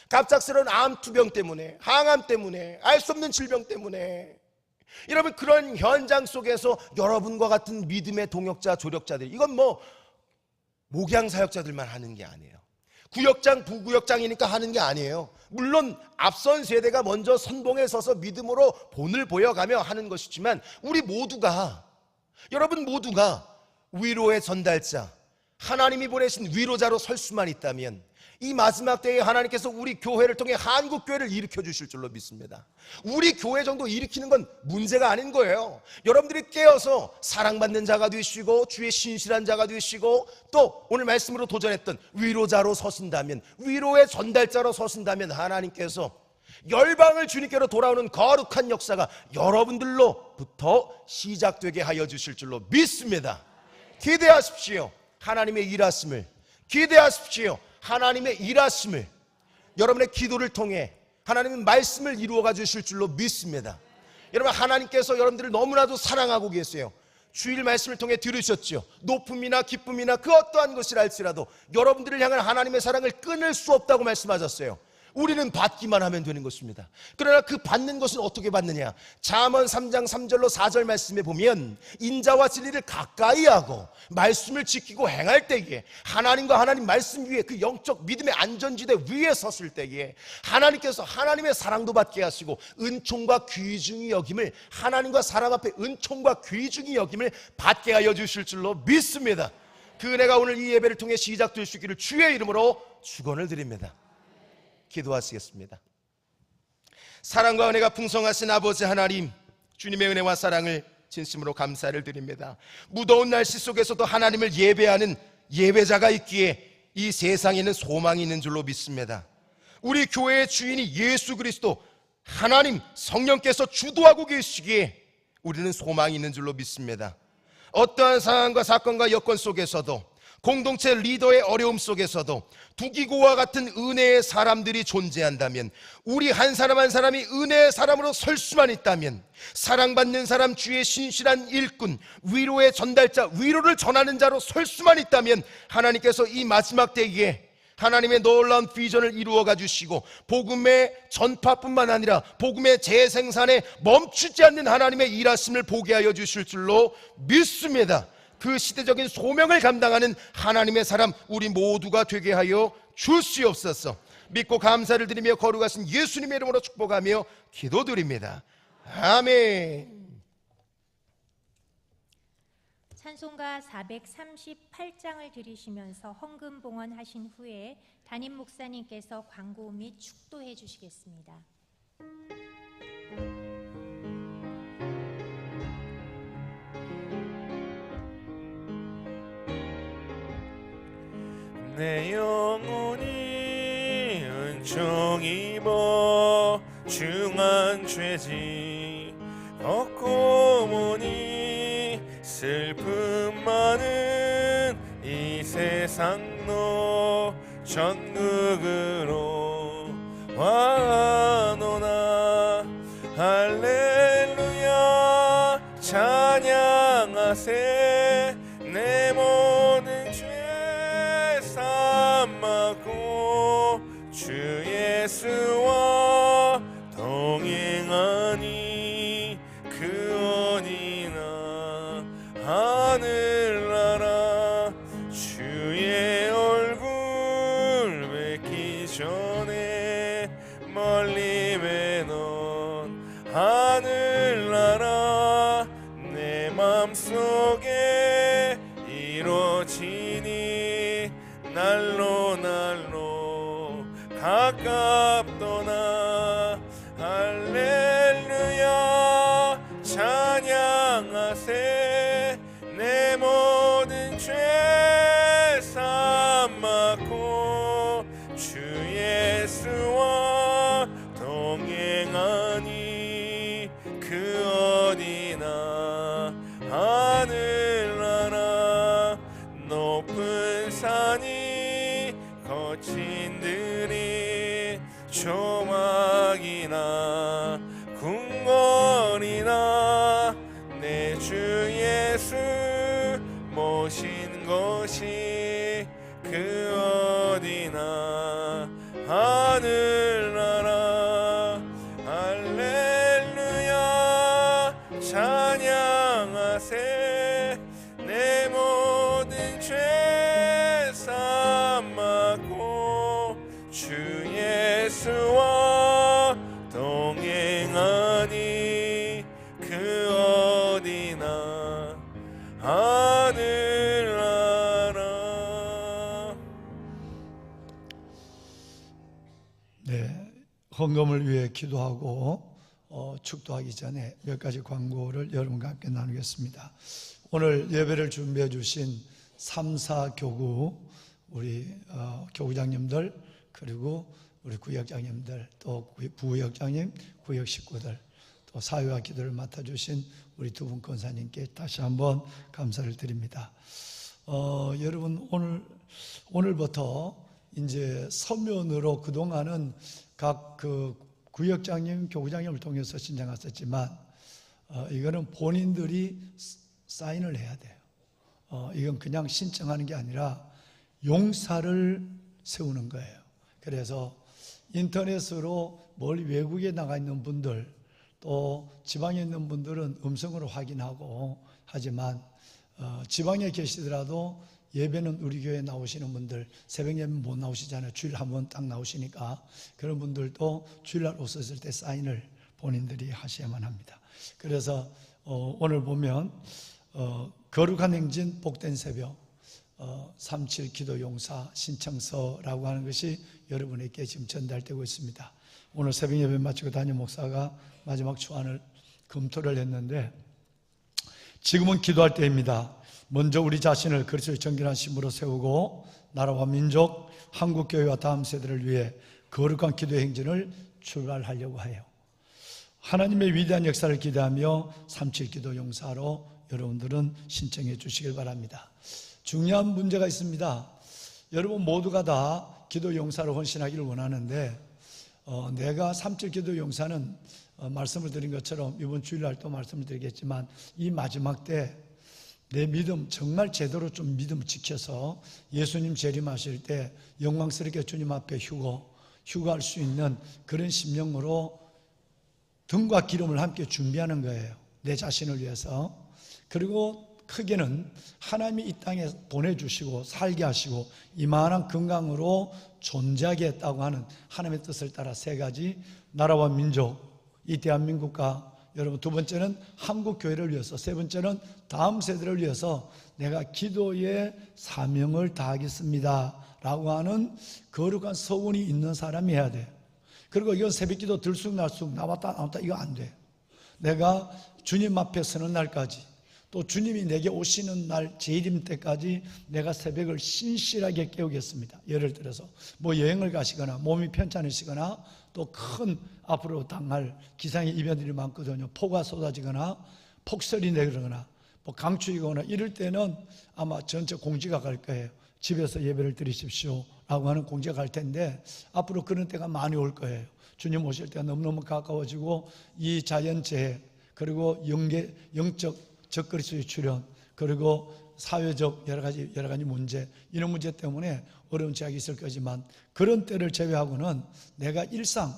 갑작스러운 암투병 때문에, 항암 때문에, 알 수 없는 질병 때문에. 여러분, 그런 현장 속에서 여러분과 같은 믿음의 동역자, 조력자들, 이건 뭐 목양 사역자들만 하는 게 아니에요. 구역장, 부구역장이니까 하는 게 아니에요. 물론 앞선 세대가 먼저 선봉에 서서 믿음으로 본을 보여가며 하는 것이지만, 우리 모두가, 여러분 모두가 위로의 전달자, 하나님이 보내신 위로자로 설 수만 있다면 이 마지막 때에 하나님께서 우리 교회를 통해 한국교회를 일으켜 주실 줄로 믿습니다. 우리 교회 정도 일으키는 건 문제가 아닌 거예요. 여러분들이 깨어서 사랑받는 자가 되시고 주의 신실한 자가 되시고, 또 오늘 말씀으로 도전했던 위로자로 서신다면, 위로의 전달자로 서신다면 하나님께서 열방을 주님께로 돌아오는 거룩한 역사가 여러분들로부터 시작되게 하여 주실 줄로 믿습니다. 기대하십시오. 하나님의 일하심을 기대하십시오. 하나님의 일하심을, 여러분의 기도를 통해 하나님의 말씀을 이루어가 주실 줄로 믿습니다. 여러분, 하나님께서 여러분들을 너무나도 사랑하고 계세요. 주일 말씀을 통해 들으셨죠. 높음이나 기쁨이나 그 어떠한 것이라 할지라도 여러분들을 향한 하나님의 사랑을 끊을 수 없다고 말씀하셨어요. 우리는 받기만 하면 되는 것입니다. 그러나 그 받는 것은 어떻게 받느냐? 잠언 3장 3절로 4절 말씀에 보면, 인자와 진리를 가까이 하고 말씀을 지키고 행할 때에, 하나님과 하나님 말씀 위에, 그 영적 믿음의 안전지대 위에 섰을 때에 하나님께서 하나님의 사랑도 받게 하시고 은총과 귀중히 여김을, 하나님과 사람 앞에 은총과 귀중히 여김을 받게 하여 주실 줄로 믿습니다. 그 은혜가 오늘 이 예배를 통해 시작될 수 있기를 주의 이름으로 축원을 드립니다. 기도하시겠습니다. 사랑과 은혜가 풍성하신 아버지 하나님, 주님의 은혜와 사랑을 진심으로 감사를 드립니다. 무더운 날씨 속에서도 하나님을 예배하는 예배자가 있기에 이 세상에는 소망이 있는 줄로 믿습니다. 우리 교회의 주인이 예수 그리스도, 하나님 성령께서 주도하고 계시기에 우리는 소망이 있는 줄로 믿습니다. 어떠한 상황과 사건과 여건 속에서도, 공동체 리더의 어려움 속에서도 두기고와 같은 은혜의 사람들이 존재한다면, 우리 한 사람 한 사람이 은혜의 사람으로 설 수만 있다면, 사랑받는 사람, 주의 신실한 일꾼, 위로의 전달자, 위로를 전하는 자로 설 수만 있다면, 하나님께서 이 마지막 때에 하나님의 놀라운 비전을 이루어가 주시고, 복음의 전파뿐만 아니라 복음의 재생산에 멈추지 않는 하나님의 일하심을 보게 하여 주실 줄로 믿습니다. 그 시대적인 소명을 감당하는 하나님의 사람 우리 모두가 되게 하여 주시옵소서. 믿고 감사를 드리며 거룩하신 예수님의 이름으로 축복하며 기도드립니다. 아멘. 찬송가 438장을 들으시면서 헌금 봉헌하신 후에 담임 목사님께서 광고 및 축도해 주시겠습니다. 내 영혼이 은총 입어 중한 죄지 걷고 보니 슬픔 많은 이 세상로 전국으로 와노나 할렐루야 찬양하세 내 모든 죄 삼았고 주 예수와 동행하니 그 어디나 하늘나라 주의 얼굴 뵙기 전에 멀리 뵈던 하늘나라 내 맘속에 이루어지니 날로 가깝도나 할렐루야 찬양하세 내 모든 죄 삼았고 주 예수와 동행하니 그 어디나 하늘나라 높은 산이 거친 들이 조막이나 궁궐이나 내 주 예수 모신 곳이 그 어디나 하늘나라 할렐루야 찬양하세 내 모든 죄 삼았고 주 예수와 동행하니 그 어디나 하늘나라. 네, 헌금을 위해 기도하고 축도하기 전에 몇 가지 광고를 여러분과 함께 나누겠습니다. 오늘 예배를 준비해 주신 3, 4교구 우리 교구장님들 그리고 우리 구역장님들 또 부구역장님, 구역 식구들 또 사회와 기도를 맡아주신 우리 두 분 권사님께 다시 한번 감사를 드립니다. 여러분 오늘부터 이제 서면으로 그동안은 각 그 구역장님, 교구장님을 통해서 신청했었지만 이거는 본인들이 사인을 해야 돼요. 이건 그냥 신청하는 게 아니라 용사를 세우는 거예요. 그래서 인터넷으로 멀리 외국에 나가 있는 분들 또 지방에 있는 분들은 음성으로 확인하고 하지만 지방에 계시더라도 예배는 우리 교회에 나오시는 분들 새벽 예배 못 나오시잖아요. 주일 한 번 딱 나오시니까 그런 분들도 주일날 오셨을 때 사인을 본인들이 하셔야만 합니다. 그래서 오늘 보면 거룩한 행진 복된 새벽 37 기도 용사 신청서라고 하는 것이 여러분에게 지금 전달되고 있습니다. 오늘 새벽 예배 마치고 담임 목사가 마지막 초안을 검토를 했는데 지금은 기도할 때입니다. 먼저 우리 자신을 그리스도의 정결한 신부로 세우고 나라와 민족, 한국교회와 다음 세대를 위해 거룩한 기도 행진을 출발하려고 해요. 하나님의 위대한 역사를 기대하며 37 기도 용사로 여러분들은 신청해 주시길 바랍니다. 중요한 문제가 있습니다. 여러분 모두가 다 기도 용사로 헌신하기를 원하는데 내가 37 기도 용사는 말씀을 드린 것처럼 이번 주일날 또 말씀을 드리겠지만 이 마지막 때 내 믿음 정말 제대로 좀 믿음 지켜서 예수님 재림하실 때 영광스럽게 주님 앞에 휴거할 수 있는 그런 심령으로 등과 기름을 함께 준비하는 거예요. 내 자신을 위해서. 그리고 크게는 하나님이 이 땅에 보내주시고 살게 하시고 이만한 건강으로 존재하게 했다고 하는 하나님의 뜻을 따라 세 가지 나라와 민족, 이 대한민국과 여러분, 두 번째는 한국 교회를 위해서, 세 번째는 다음 세대를 위해서 내가 기도의 사명을 다하겠습니다 라고 하는 거룩한 서원이 있는 사람이 해야 돼요. 그리고 이건 새벽기도 들쑥날쑥 나왔다 나왔다 이거 안 돼. 내가 주님 앞에 서는 날까지, 또 주님이 내게 오시는 날 재림 때까지 내가 새벽을 신실하게 깨우겠습니다. 예를 들어서 뭐 여행을 가시거나 몸이 편찮으시거나 또 큰 앞으로 당할 기상의 이변들이 많거든요. 폭우가 쏟아지거나 폭설이 내리거나 뭐 강추위가 오나 이럴 때는 아마 전체 공지가 갈 거예요. 집에서 예배를 드리십시오 라고 하는 공지가 갈 텐데, 앞으로 그런 때가 많이 올 거예요. 주님 오실 때가 너무너무 가까워지고 이 자연재해, 그리고 영적 적그리스도의 출현, 그리고 사회적 여러 가지 문제, 이런 문제 때문에 어려운 제약이 있을 거지만, 그런 때를 제외하고는 내가 일상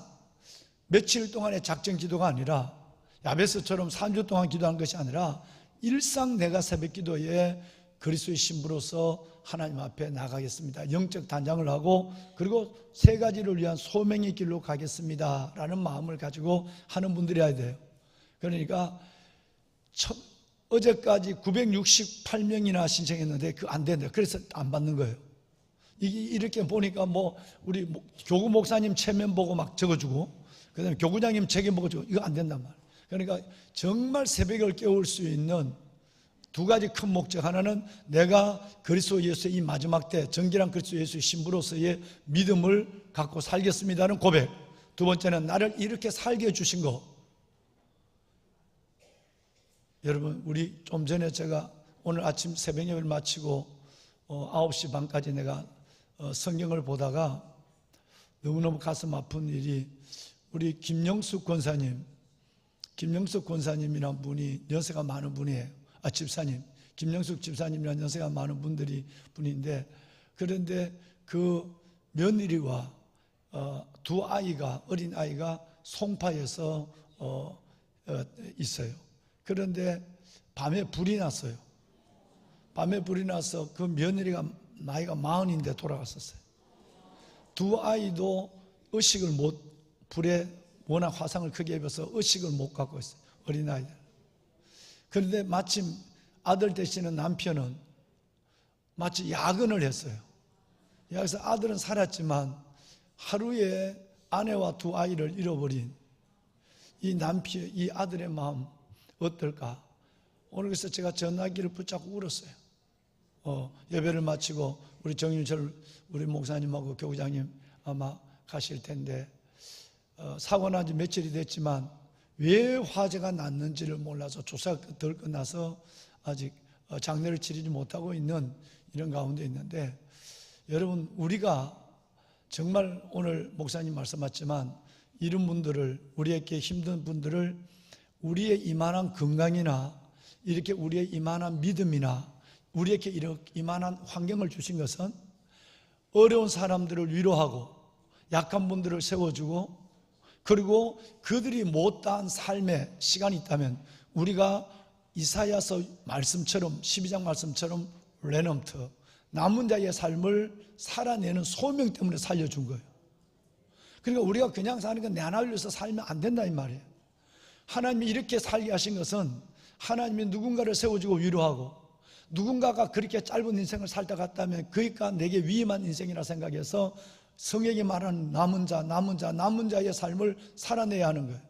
며칠 동안의 작정 기도가 아니라, 야베스처럼 3주 동안 기도하는 것이 아니라 일상 내가 새벽 기도에 그리스도의 신부로서 하나님 앞에 나가겠습니다. 영적 단장을 하고, 그리고 세 가지를 위한 소명의 길로 가겠습니다 라는 마음을 가지고 하는 분들이어야 돼요. 그러니까 어제까지 968명이나 신청했는데 그거 안 된다. 그래서 안 받는 거예요. 이렇게 보니까 뭐 우리 교구 목사님 체면 보고 막 적어주고, 그 다음에 교구장님 책임 보고 적어주고, 이거 안 된단 말이에요. 그러니까 정말 새벽을 깨울 수 있는 두 가지 큰 목적, 하나는 내가 그리스도 예수의 이 마지막 때 정결한 그리스도 예수의 신부로서의 믿음을 갖고 살겠습니다는 고백, 두 번째는 나를 이렇게 살게 해주신 거. 여러분, 우리 좀 전에 제가 오늘 아침 새벽 예배를 마치고 9시 반까지 내가 성경을 보다가 너무너무 가슴 아픈 일이, 우리 김영숙 권사님이라는 분이 연세가 많은 분이에요. 집사님, 김영숙 집사님이라는 연세가 많은 분인데, 그런데 그 며느리와 두 아이가, 어린 아이가 송파에서 있어요. 그런데 밤에 불이 났어요. 밤에 불이 나서 그 며느리가 나이가 40인데 돌아갔었어요. 두 아이도 의식을 불에 워낙 화상을 크게 입어서 의식을 못 갖고 있어요. 어린아이들. 그런데 마침 아들 되시는 남편은 마치 야근을 했어요. 그래서 아들은 살았지만 하루에 아내와 두 아이를 잃어버린 이 남편, 이 아들의 마음 어떨까? 오늘 그래서 제가 전화기를 붙잡고 울었어요. 예배를 마치고 우리 정윤철 우리 목사님하고 교구장님 아마 가실 텐데, 사고 난 지 며칠이 됐지만 왜 화재가 났는지를 몰라서 조사가 덜 끝나서 아직 장례를 치르지 못하고 있는 이런 가운데 있는데, 여러분, 우리가 정말 오늘 목사님 말씀하셨지만 이런 분들을, 우리에게 힘든 분들을 우리의 이만한 건강이나 이렇게 우리의 이만한 믿음이나 우리에게 이만한 환경을 주신 것은 어려운 사람들을 위로하고 약한 분들을 세워주고, 그리고 그들이 못다한 삶의 시간이 있다면 우리가 이사야서 말씀처럼, 12장 말씀처럼 레넘트, 남은 자의 삶을 살아내는 소명 때문에 살려준 거예요. 그러니까 우리가 그냥 사는 건 내 하나를 위해서 살면 안 된다 이 말이에요. 하나님이 이렇게 살게 하신 것은 하나님이 누군가를 세워주고 위로하고, 누군가가 그렇게 짧은 인생을 살다 갔다면 그러니까 내게 위임한 인생이라 생각해서 성경이 말하는 남은 자의 삶을 살아내야 하는 거예요.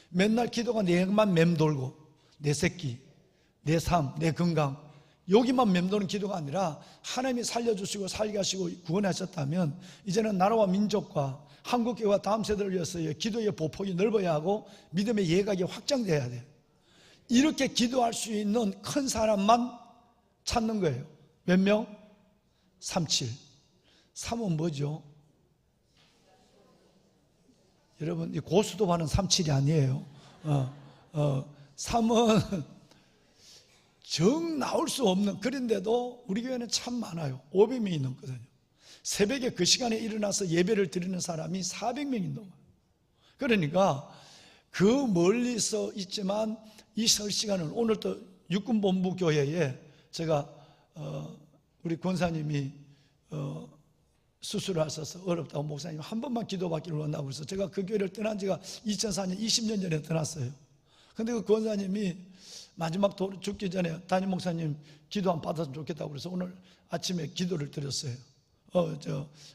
맨날 기도가 내만 맴돌고 내 새끼, 내 삶, 내 건강 여기만 맴도는 기도가 아니라 하나님이 살려주시고 살게 하시고 구원하셨다면 이제는 나라와 민족과 한국교회와 다음 세대를 위해서의 기도의 보폭이 넓어야 하고 믿음의 예각이 확장돼야 돼요. 이렇게 기도할 수 있는 큰 사람만 찾는 거예요. 몇 명? 37. 3은 뭐죠? 여러분, 이 고수도 하는 37이 아니에요. 3은 정 나올 수 없는, 그런데도 우리 교회는 참 많아요. 500명이 넘거든요. 새벽에 그 시간에 일어나서 예배를 드리는 사람이 400명이 넘어요. 그러니까 그 멀리서 있지만 이 설 시간을, 오늘 또 육군본부 교회에 제가 우리 권사님이 수술을 하셔서 어렵다고 목사님 한 번만 기도받기를 원하고 있어서 제가 그 교회를 떠난 지가 2004년 20년 전에 떠났어요. 근데 그 권사님이 마지막 죽기 전에 담임 목사님 기도 한 받았으면 좋겠다고 그래서 오늘 아침에 기도를 드렸어요.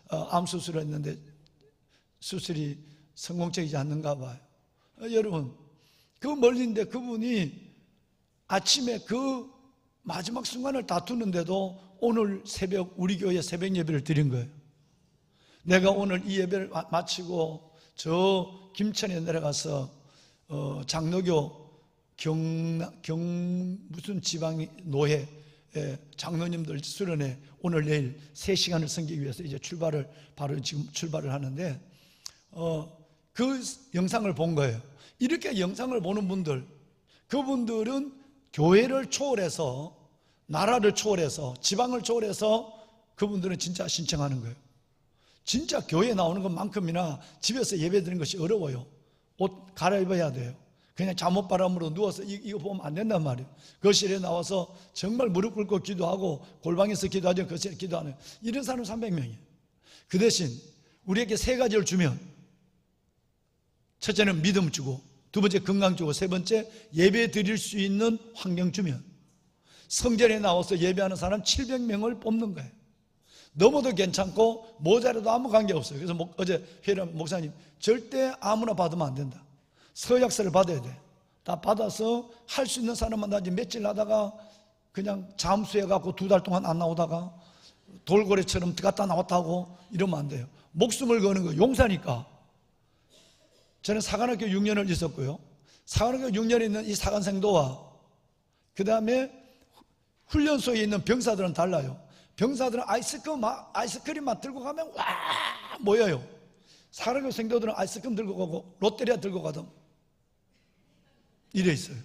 암 수술을 했는데 수술이 성공적이지 않는가 봐요. 여러분, 그 멀리인데 그분이 아침에 그 마지막 순간을 다투는데도 오늘 새벽 우리 교회 새벽 예배를 드린 거예요. 내가 오늘 이 예배를 마치고 저 김천에 내려가서 장로교 무슨 지방 노회 장로님들 수련회 오늘 내일 3시간을 섬기기 위해서 이제 바로 지금 출발을 하는데 그 영상을 본 거예요. 이렇게 영상을 보는 분들, 그분들은 교회를 초월해서, 나라를 초월해서, 지방을 초월해서 그분들은 진짜 신청하는 거예요. 진짜 교회에 나오는 것만큼이나 집에서 예배 드리는 것이 어려워요. 옷 갈아입어야 돼요. 그냥 잠옷바람으로 누워서 이거 보면 안 된단 말이에요. 거실에 나와서 정말 무릎 꿇고 기도하고 골방에서 기도하죠. 거실에 기도하는 이런 사람 300명이에요. 그 대신 우리에게 3가지를 주면, 첫째는 믿음 주고, 두 번째 건강 주고, 세 번째 예배 드릴 수 있는 환경 주면 성전에 나와서 예배하는 사람 700명을 뽑는 거예요. 넘어도 괜찮고 모자라도 아무 관계없어요. 그래서 어제 회의하면 목사님 절대 아무나 받으면 안 된다. 서약서를 받아야 돼. 다 받아서 할 수 있는 사람만 나지 며칠 하다가 그냥 잠수해갖고 2달 동안 안 나오다가 돌고래처럼 갔다 나왔다 하고 이러면 안 돼요. 목숨을 거는 거 용사니까. 저는 사관학교 6년을 있었고요. 사관학교 6년에 있는 이 사관생도와 그 다음에 훈련소에 있는 병사들은 달라요. 병사들은 아이스크림만 들고 가면 와 모여요. 사관학교 생도들은 아이스크림 들고 가고 롯데리아 들고 가든 이래 있어요.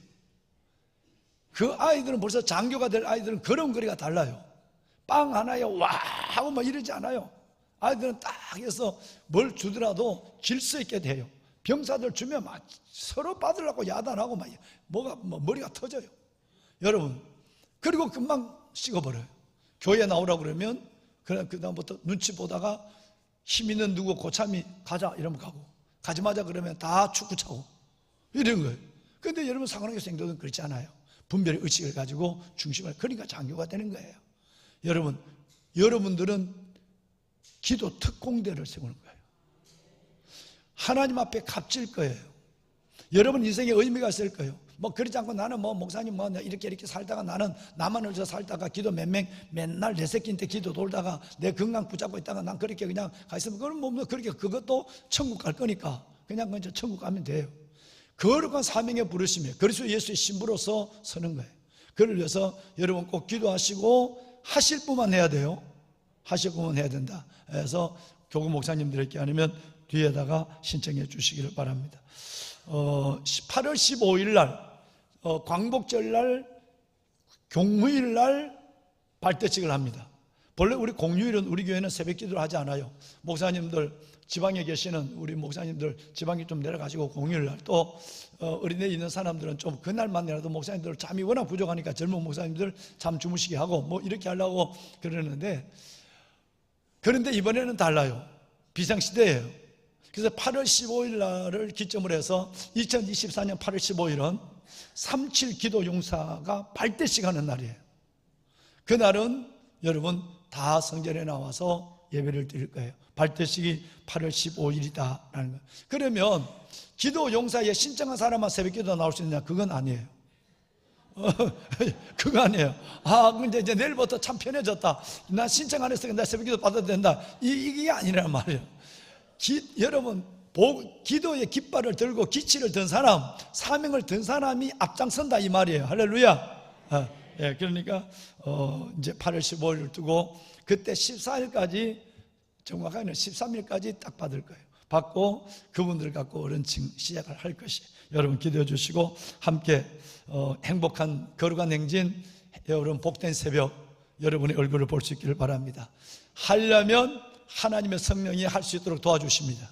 그 아이들은 벌써 장교가 될 아이들은 걸음걸이가 달라요. 빵 하나에 와 하고 막 이러지 않아요. 아이들은 딱 해서 뭘 주더라도 질서 있게 돼요. 병사들 주면 막 서로 받으려고 야단하고 막 머리가 터져요. 여러분, 그리고 금방 식어버려요. 교회 나오라고 그러면 그다음부터 눈치 보다가 힘 있는 누구 고참이 가자 이러면 가고, 가지 마자 그러면 다 축구 차고 이런 거예요. 그런데 여러분 사관학교 생도는 그렇지 않아요. 분별의 의식을 가지고 중심을, 그러니까 장교가 되는 거예요. 여러분들은 기도 특공대를 세우는 거예요. 하나님 앞에 값질 거예요. 여러분 인생에 의미가 있을 거예요. 그렇지 않고 나는 목사님 이렇게 살다가 나는 나만 흘려 살다가 기도 맨날 내 새끼한테 기도 돌다가 내 건강 붙잡고 있다가 난 그렇게 그냥 가 있으면 그건 그렇게 그것도 천국 갈 거니까 그냥 천국 가면 돼요. 거룩한 사명에 부르시며 그리스도 예수의 신부로서 서는 거예요. 그를 위해서 여러분 꼭 기도하시고 하실 뿐만 해야 돼요. 하실 뿐만 해야 된다. 그래서 교구 목사님들에게 아니면 뒤에다가 신청해 주시기를 바랍니다. 8월 15일 날 광복절 날 공휴일 날 발대식을 합니다. 원래 우리 공휴일은 우리 교회는 새벽 기도를 하지 않아요. 목사님들 지방에 계시는 우리 목사님들 지방에 좀 내려가시고 공휴일 날 또 어린애 있는 사람들은 좀 그날만이라도 목사님들 잠이 워낙 부족하니까 젊은 목사님들 잠 주무시게 하고 이렇게 하려고 그러는데, 그런데 이번에는 달라요. 비상시대예요. 그래서 8월 15일 날을 기점으로 해서 2024년 8월 15일은 37 기도 용사가 발대식 하는 날이에요. 그날은 여러분 다 성전에 나와서 예배를 드릴 거예요. 발대식이 8월 15일이다라는 거예요. 그러면 기도 용사에 신청한 사람만 새벽 기도 나올 수 있느냐? 그건 아니에요. 그거 아니에요. 근데 이제 내일부터 참 편해졌다. 나 신청 안 했으니까 나 새벽 기도 받아도 된다. 이게 아니란 말이에요. 여러분, 기도의 깃발을 들고 기치를 든 사람, 사명을 든 사람이 앞장선다 이 말이에요. 할렐루야. 그러니까 이제 8월 15일을 두고 그때 14일까지, 정확하게는 13일까지 딱 받을 거예요. 받고 그분들 갖고 어른칭 시작을 할 것이, 여러분 기도해 주시고 함께 행복한 거룩한 행진, 여러분 복된 새벽 여러분의 얼굴을 볼 수 있기를 바랍니다. 하려면 하나님의 성령이 할 수 있도록 도와주십니다.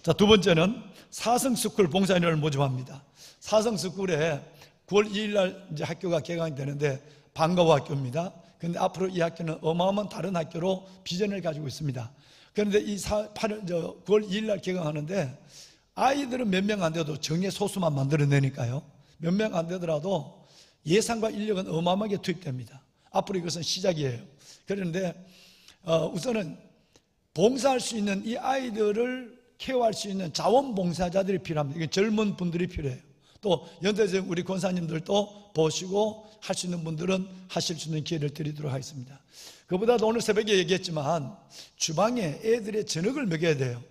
자, 두 번째는 사성스쿨 봉사인을 모집합니다. 사성스쿨에 9월 2일 날 이제 학교가 개강이 되는데 방과후 학교입니다. 그런데 앞으로 이 학교는 어마어마한 다른 학교로 비전을 가지고 있습니다. 그런데 이 9월 2일 날 개강하는데 아이들은 몇 명 안 돼도 정예 소수만 만들어내니까요. 몇 명 안 되더라도 예산과 인력은 어마어마하게 투입됩니다. 앞으로 이것은 시작이에요. 그런데 우선은 봉사할 수 있는 이 아이들을 케어할 수 있는 자원봉사자들이 필요합니다. 이게 젊은 분들이 필요해요. 또 연대적 우리 권사님들도 보시고 할 수 있는 분들은 하실 수 있는 기회를 드리도록 하겠습니다. 그보다도 오늘 새벽에 얘기했지만 주방에 애들의 저녁을 먹여야 돼요.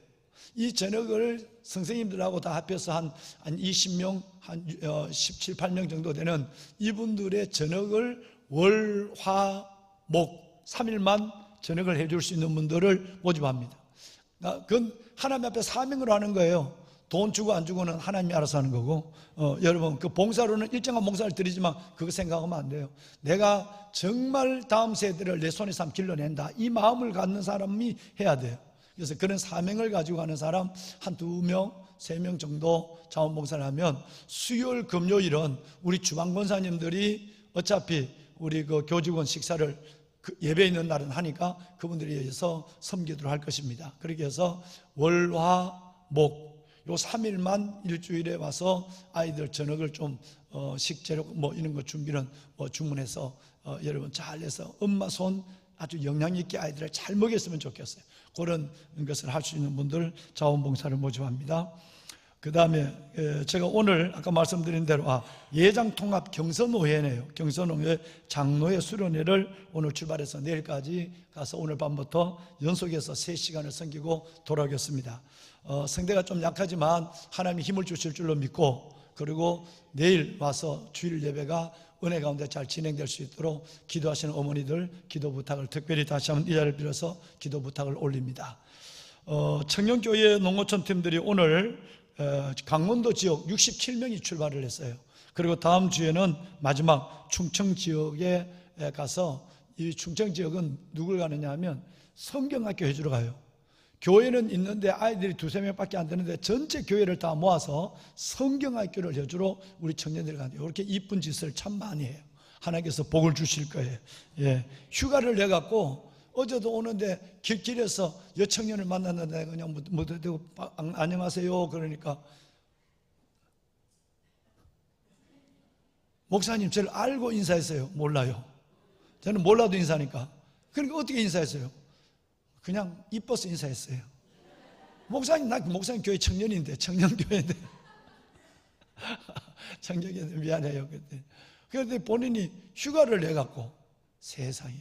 이 저녁을 선생님들하고 다 합해서 한 20명, 한 17, 18명 정도 되는 이분들의 저녁을 월, 화, 목 3일만 저녁을 해줄 수 있는 분들을 모집합니다. 그건 하나님 앞에 사명으로 하는 거예요. 돈 주고 안 주고는 하나님이 알아서 하는 거고, 여러분 그 봉사로는 일정한 봉사를 드리지만 그거 생각하면 안 돼요. 내가 정말 다음 세대를 내 손에서 길러낸다, 이 마음을 갖는 사람이 해야 돼요. 그래서 그런 사명을 가지고 가는 사람 한 2명, 3명 정도 자원봉사를 하면 수요일, 금요일은 우리 주방권사님들이 어차피 우리 그 교직원 식사를 예배 있는 날은 하니까 그분들에 의해서 섬기도록 할 것입니다. 그렇게 해서 월, 화, 목 요 3일만 일주일에 와서 아이들 저녁을 좀 식재료 뭐 이런 거 준비는 주문해서 여러분 잘해서 엄마 손 아주 영양 있게 아이들을 잘 먹였으면 좋겠어요. 그런 것을 할 수 있는 분들 자원봉사를 모집합니다. 그 다음에 제가 오늘 아까 말씀드린 대로 예장통합 경선노회네요. 경선노회 장로회 수련회를 오늘 출발해서 내일까지 가서 오늘 밤부터 연속해서 3시간을 섬기고 돌아오겠습니다. 성대가 좀 약하지만 하나님이 힘을 주실 줄로 믿고, 그리고 내일 와서 주일 예배가 은혜 가운데 잘 진행될 수 있도록 기도하시는 어머니들 기도 부탁을 특별히 다시 한번 이 자리를 빌어서 기도 부탁을 올립니다. 청년교회 농어촌 팀들이 오늘 강원도 지역 67명이 출발을 했어요. 그리고 다음 주에는 마지막 충청 지역에 가서, 이 충청 지역은 누굴 가느냐 하면 성경학교 해주러 가요. 교회는 있는데 아이들이 2-3명밖에 안 되는데 전체 교회를 다 모아서 성경학교를 해주러 우리 청년들이 가는데 이렇게 이쁜 짓을 참 많이 해요. 하나님께서 복을 주실 거예요. 휴가를 내갖고 어제도 오는데 길에서 여청년을 만났는데 그냥 안녕하세요 그러니까 목사님 저를 알고 인사했어요? 몰라요. 저는 몰라도 인사하니까. 그러니까 어떻게 인사했어요? 그냥 이뻐서 인사했어요. 목사님, 나 목사님 교회 청년인데, 청년교회인데. 청년교회인데 미안해요. 그런데 본인이 휴가를 내갖고 세상에.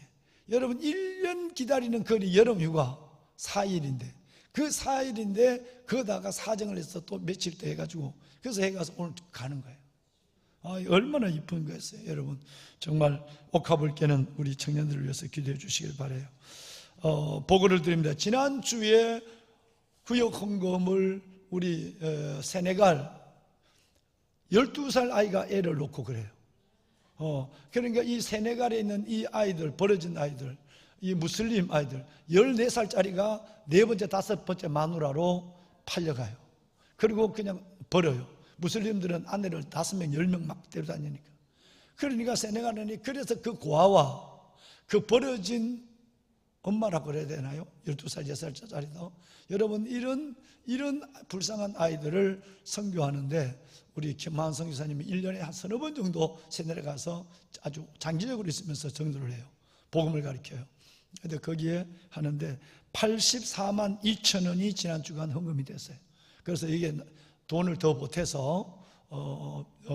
여러분 1년 기다리는 거리 여름 휴가 4일인데 그 4일인데 거기다가 사정을 해서 또 며칠 더 해가지고 그래서 해가서 오늘 가는 거예요. 얼마나 이쁜 거였어요. 여러분 정말 옥합을 깨는 우리 청년들을 위해서 기도해 주시길 바라요. 보고를 드립니다. 지난주에 구역 헌금을 우리 세네갈 12살 아이가 애를 놓고 그래요. 그러니까 이 세네갈에 있는 이 아이들, 버려진 아이들, 이 무슬림 아이들 14살짜리가 4번째, 5번째 마누라로 팔려가요. 그리고 그냥 버려요. 무슬림들은 아내를 5명, 10명 막 데려다니니까. 그러니까 세네갈은 그래서 그 고아와 그 버려진 엄마라고 그래야 되나요? 12살, 6살짜리도. 여러분 이런 불쌍한 아이들을 선교하는데 우리 김하은 선교사님이 1년에 한 서너 번 정도 세네를 가서 아주 장기적으로 있으면서 전도를 해요. 복음을 가르쳐요. 그런데 거기에 하는데 84만 2천 원이 지난 주간 헌금이 됐어요. 그래서 이게 돈을 더 보태서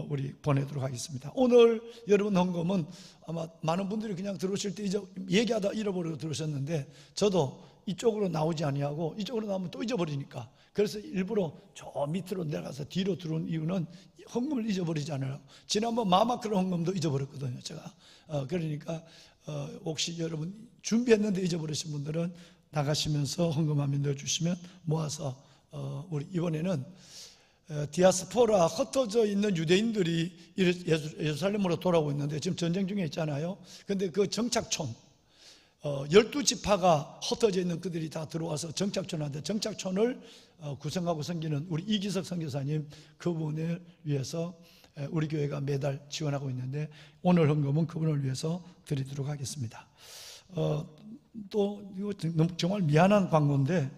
우리 보내도록 하겠습니다. 오늘 여러분 헌금은 아마 많은 분들이 그냥 들어오실 때 얘기하다 잃어버리고 들어오셨는데 저도 이쪽으로 나오지 아니하고 이쪽으로 나오면 또 잊어버리니까 그래서 일부러 저 밑으로 내려가서 뒤로 들어온 이유는 헌금을 잊어버리지 않아요. 지난번 마마크로 헌금도 잊어버렸거든요. 제가 그러니까 혹시 여러분 준비했는데 잊어버리신 분들은 나가시면서 헌금하면 넣어주시면 모아서 우리 이번에는 디아스포라 흩어져 있는 유대인들이 예루살렘으로 돌아오고 있는데 지금 전쟁 중에 있잖아요. 그런데 그 정착촌 12지파가 흩어져 있는 그들이 다 들어와서 정착촌한테 정착촌을 구성하고 섬기는 우리 이기석 선교사님 그분을 위해서 우리 교회가 매달 지원하고 있는데 오늘 헌금은 그분을 위해서 드리도록 하겠습니다. 또 이거 정말 미안한 광고인데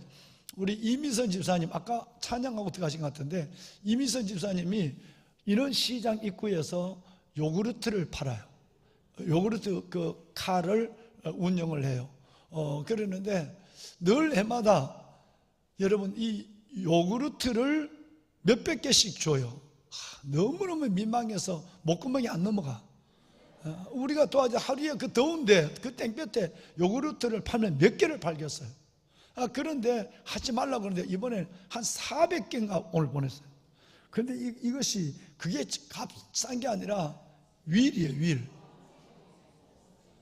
우리 이미선 집사님 아까 찬양하고 들어가신 것 같은데, 이미선 집사님이 이런 시장 입구에서 요구르트를 팔아요. 요구르트 그 칼을 운영을 해요. 그러는데 늘 해마다 여러분 이 요구르트를 몇백 개씩 줘요. 너무너무 민망해서 목구멍이 안 넘어가. 우리가 또 아주 하루에 그 더운데 그 땡볕에 요구르트를 팔면 몇 개를 팔겠어요. 그런데 하지 말라고 그러는데 이번에 한 400개인가 오늘 보냈어요. 그런데 이것이 그게 값싼 게 아니라 윌이에요, 윌.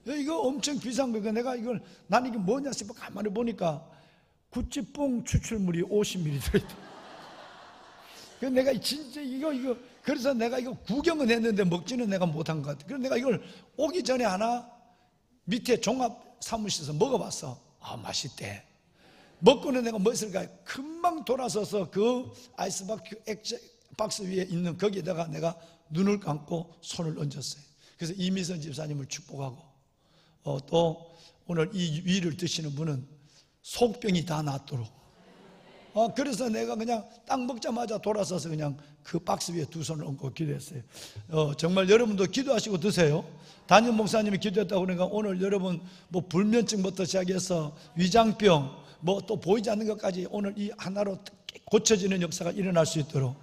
이거 엄청 비싼 거니까 내가 이걸 난 이게 뭐냐 싶어 가만히 보니까 구찌뽕 추출물이 50ml 들어있다. 그래서 내가 진짜 이거 그래서 내가 이거 구경은 했는데 먹지는 내가 못한 것 같아. 그래서 내가 이걸 오기 전에 하나 밑에 종합 사무실에서 먹어봤어. 맛있대. 먹고는 내가 뭐 했을까? 금방 돌아서서 그 아이스박스 위에 있는 거기에다가 내가 눈을 감고 손을 얹었어요. 그래서 이미선 집사님을 축복하고 또 오늘 이 위를 드시는 분은 속병이 다 낫도록. 그래서 내가 그냥 딱 먹자마자 돌아서서 그냥 그 박스 위에 두 손을 얹고 기도했어요. 정말 여러분도 기도하시고 드세요. 담임 목사님이 기도했다고 그러니까 오늘 여러분 뭐 불면증부터 시작해서 위장병 뭐 또 보이지 않는 것까지 오늘 이 하나로 고쳐지는 역사가 일어날 수 있도록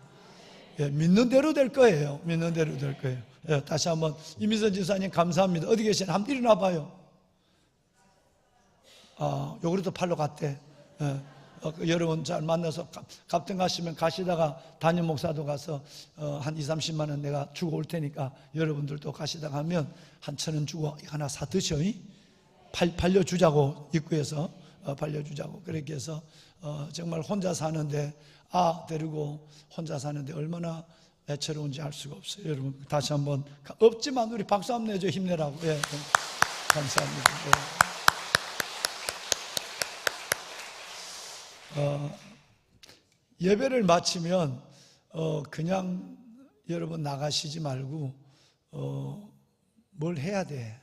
믿는 대로 될 거예요. 믿는 대로 될 거예요. 다시 한번 이미선 집사님 감사합니다. 어디 계시나 한번 일어나 봐요. 요구르트 팔러 갔대. 여러분 잘 만나서 갑등 가시면 가시다가 담임 목사도 가서 한 2, 30만 원 내가 주고 올 테니까 여러분들도 가시다가 하면 한 1,000원 주고 하나 사 드셔. 팔려주자고 입구에서 팔려주자고. 그렇게 해서 정말 혼자 사는데 데리고 혼자 사는데 얼마나 애처로운지 알 수가 없어요. 여러분 다시 한번 없지만 우리 박수 한번 내줘. 힘내라고. 감사합니다. 예배를 마치면 그냥 여러분 나가시지 말고 뭘 해야 돼?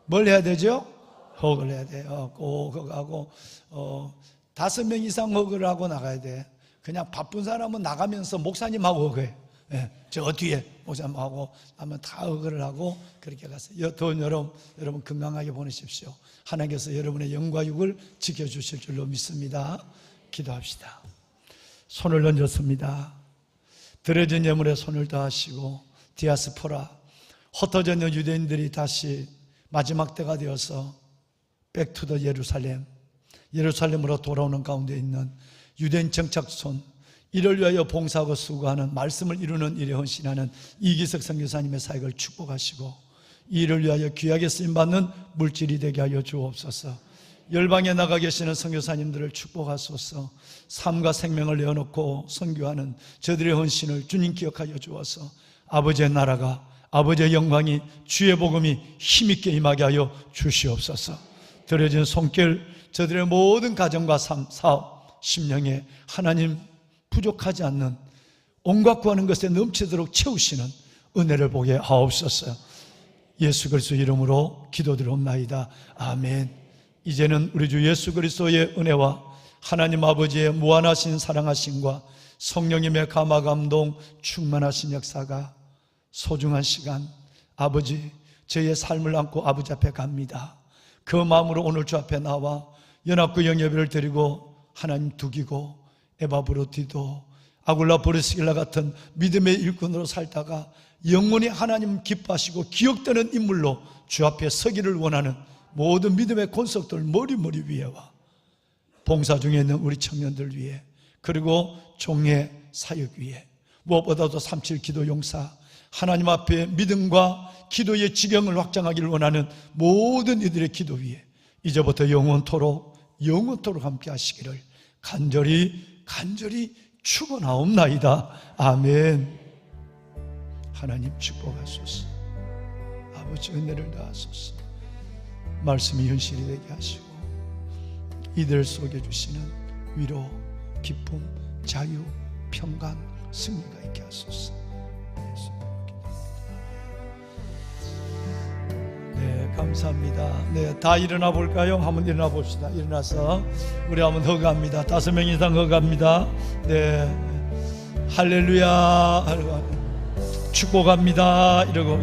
뭘 해야 되죠? 허그를 해야 돼요. 꼭 허그하고 5명 이상 허그를 하고 나가야 돼. 그냥 바쁜 사람은 나가면서 목사님하고 허그해. 저 뒤에 목사님하고 하면 다 허그를 하고 그렇게 갔어요. 더운 여러분 건강하게 보내십시오. 하나님께서 여러분의 영과 육을 지켜주실 줄로 믿습니다. 기도합시다. 손을 얹었습니다. 드려진 예물에 손을 다하시고 디아스포라 흩어져 있는 유대인들이 다시 마지막 때가 되어서 백투더 예루살렘으로 돌아오는 가운데 있는 유대인 정착촌, 이를 위하여 봉사하고 수고하는 말씀을 이루는 일에 헌신하는 이기석 선교사님의 사역을 축복하시고 이를 위하여 귀하게 쓰임받는 물질이 되게 하여 주옵소서. 열방에 나가 계시는 선교사님들을 축복하소서. 삶과 생명을 내어놓고 선교하는 저들의 헌신을 주님 기억하여 주어서 아버지의 나라가, 아버지의 영광이, 주의 복음이 힘있게 임하게 하여 주시옵소서. 드려진 손길, 저들의 모든 가정과 삶, 사업, 심령에 하나님 부족하지 않는 온갖 구하는 것에 넘치도록 채우시는 은혜를 보게 하옵소서. 예수 그리스도 이름으로 기도드리옵나이다. 아멘. 이제는 우리 주 예수 그리스도의 은혜와 하나님 아버지의 무한하신 사랑하심과 성령님의 감화 감동 충만하신 역사가 소중한 시간, 아버지 저의 삶을 안고 아버지 앞에 갑니다. 그 마음으로 오늘 주 앞에 나와 연합구 영예배를 드리고 하나님 두기고 에바브로디도 아굴라 보르스길라 같은 믿음의 일꾼으로 살다가 영원히 하나님 기뻐하시고 기억되는 인물로 주 앞에 서기를 원하는 모든 믿음의 권속들 머리 위에와 봉사 중에 있는 우리 청년들 위해, 그리고 종의 사역 위에, 무엇보다도 3.7 기도 용사, 하나님 앞에 믿음과 기도의 지경을 확장하기를 원하는 모든 이들의 기도 위에 이제부터 영원토록 함께 하시기를 간절히 축원하옵나이다. 아멘. 하나님 축복하소서. 아버지 은혜를 다하소서. 말씀이 현실이 되게 하시고 이들 속에 주시는 위로, 기쁨, 자유, 평강, 승리가 있게 하소서. 예수님으로 기도합니다. 감사합니다. 네, 다 일어나 볼까요? 한번 일어나 봅시다. 일어나서 우리 한번 허가합니다. 5명 이상 허가합니다. 네, 할렐루야, 축복합니다. 이러고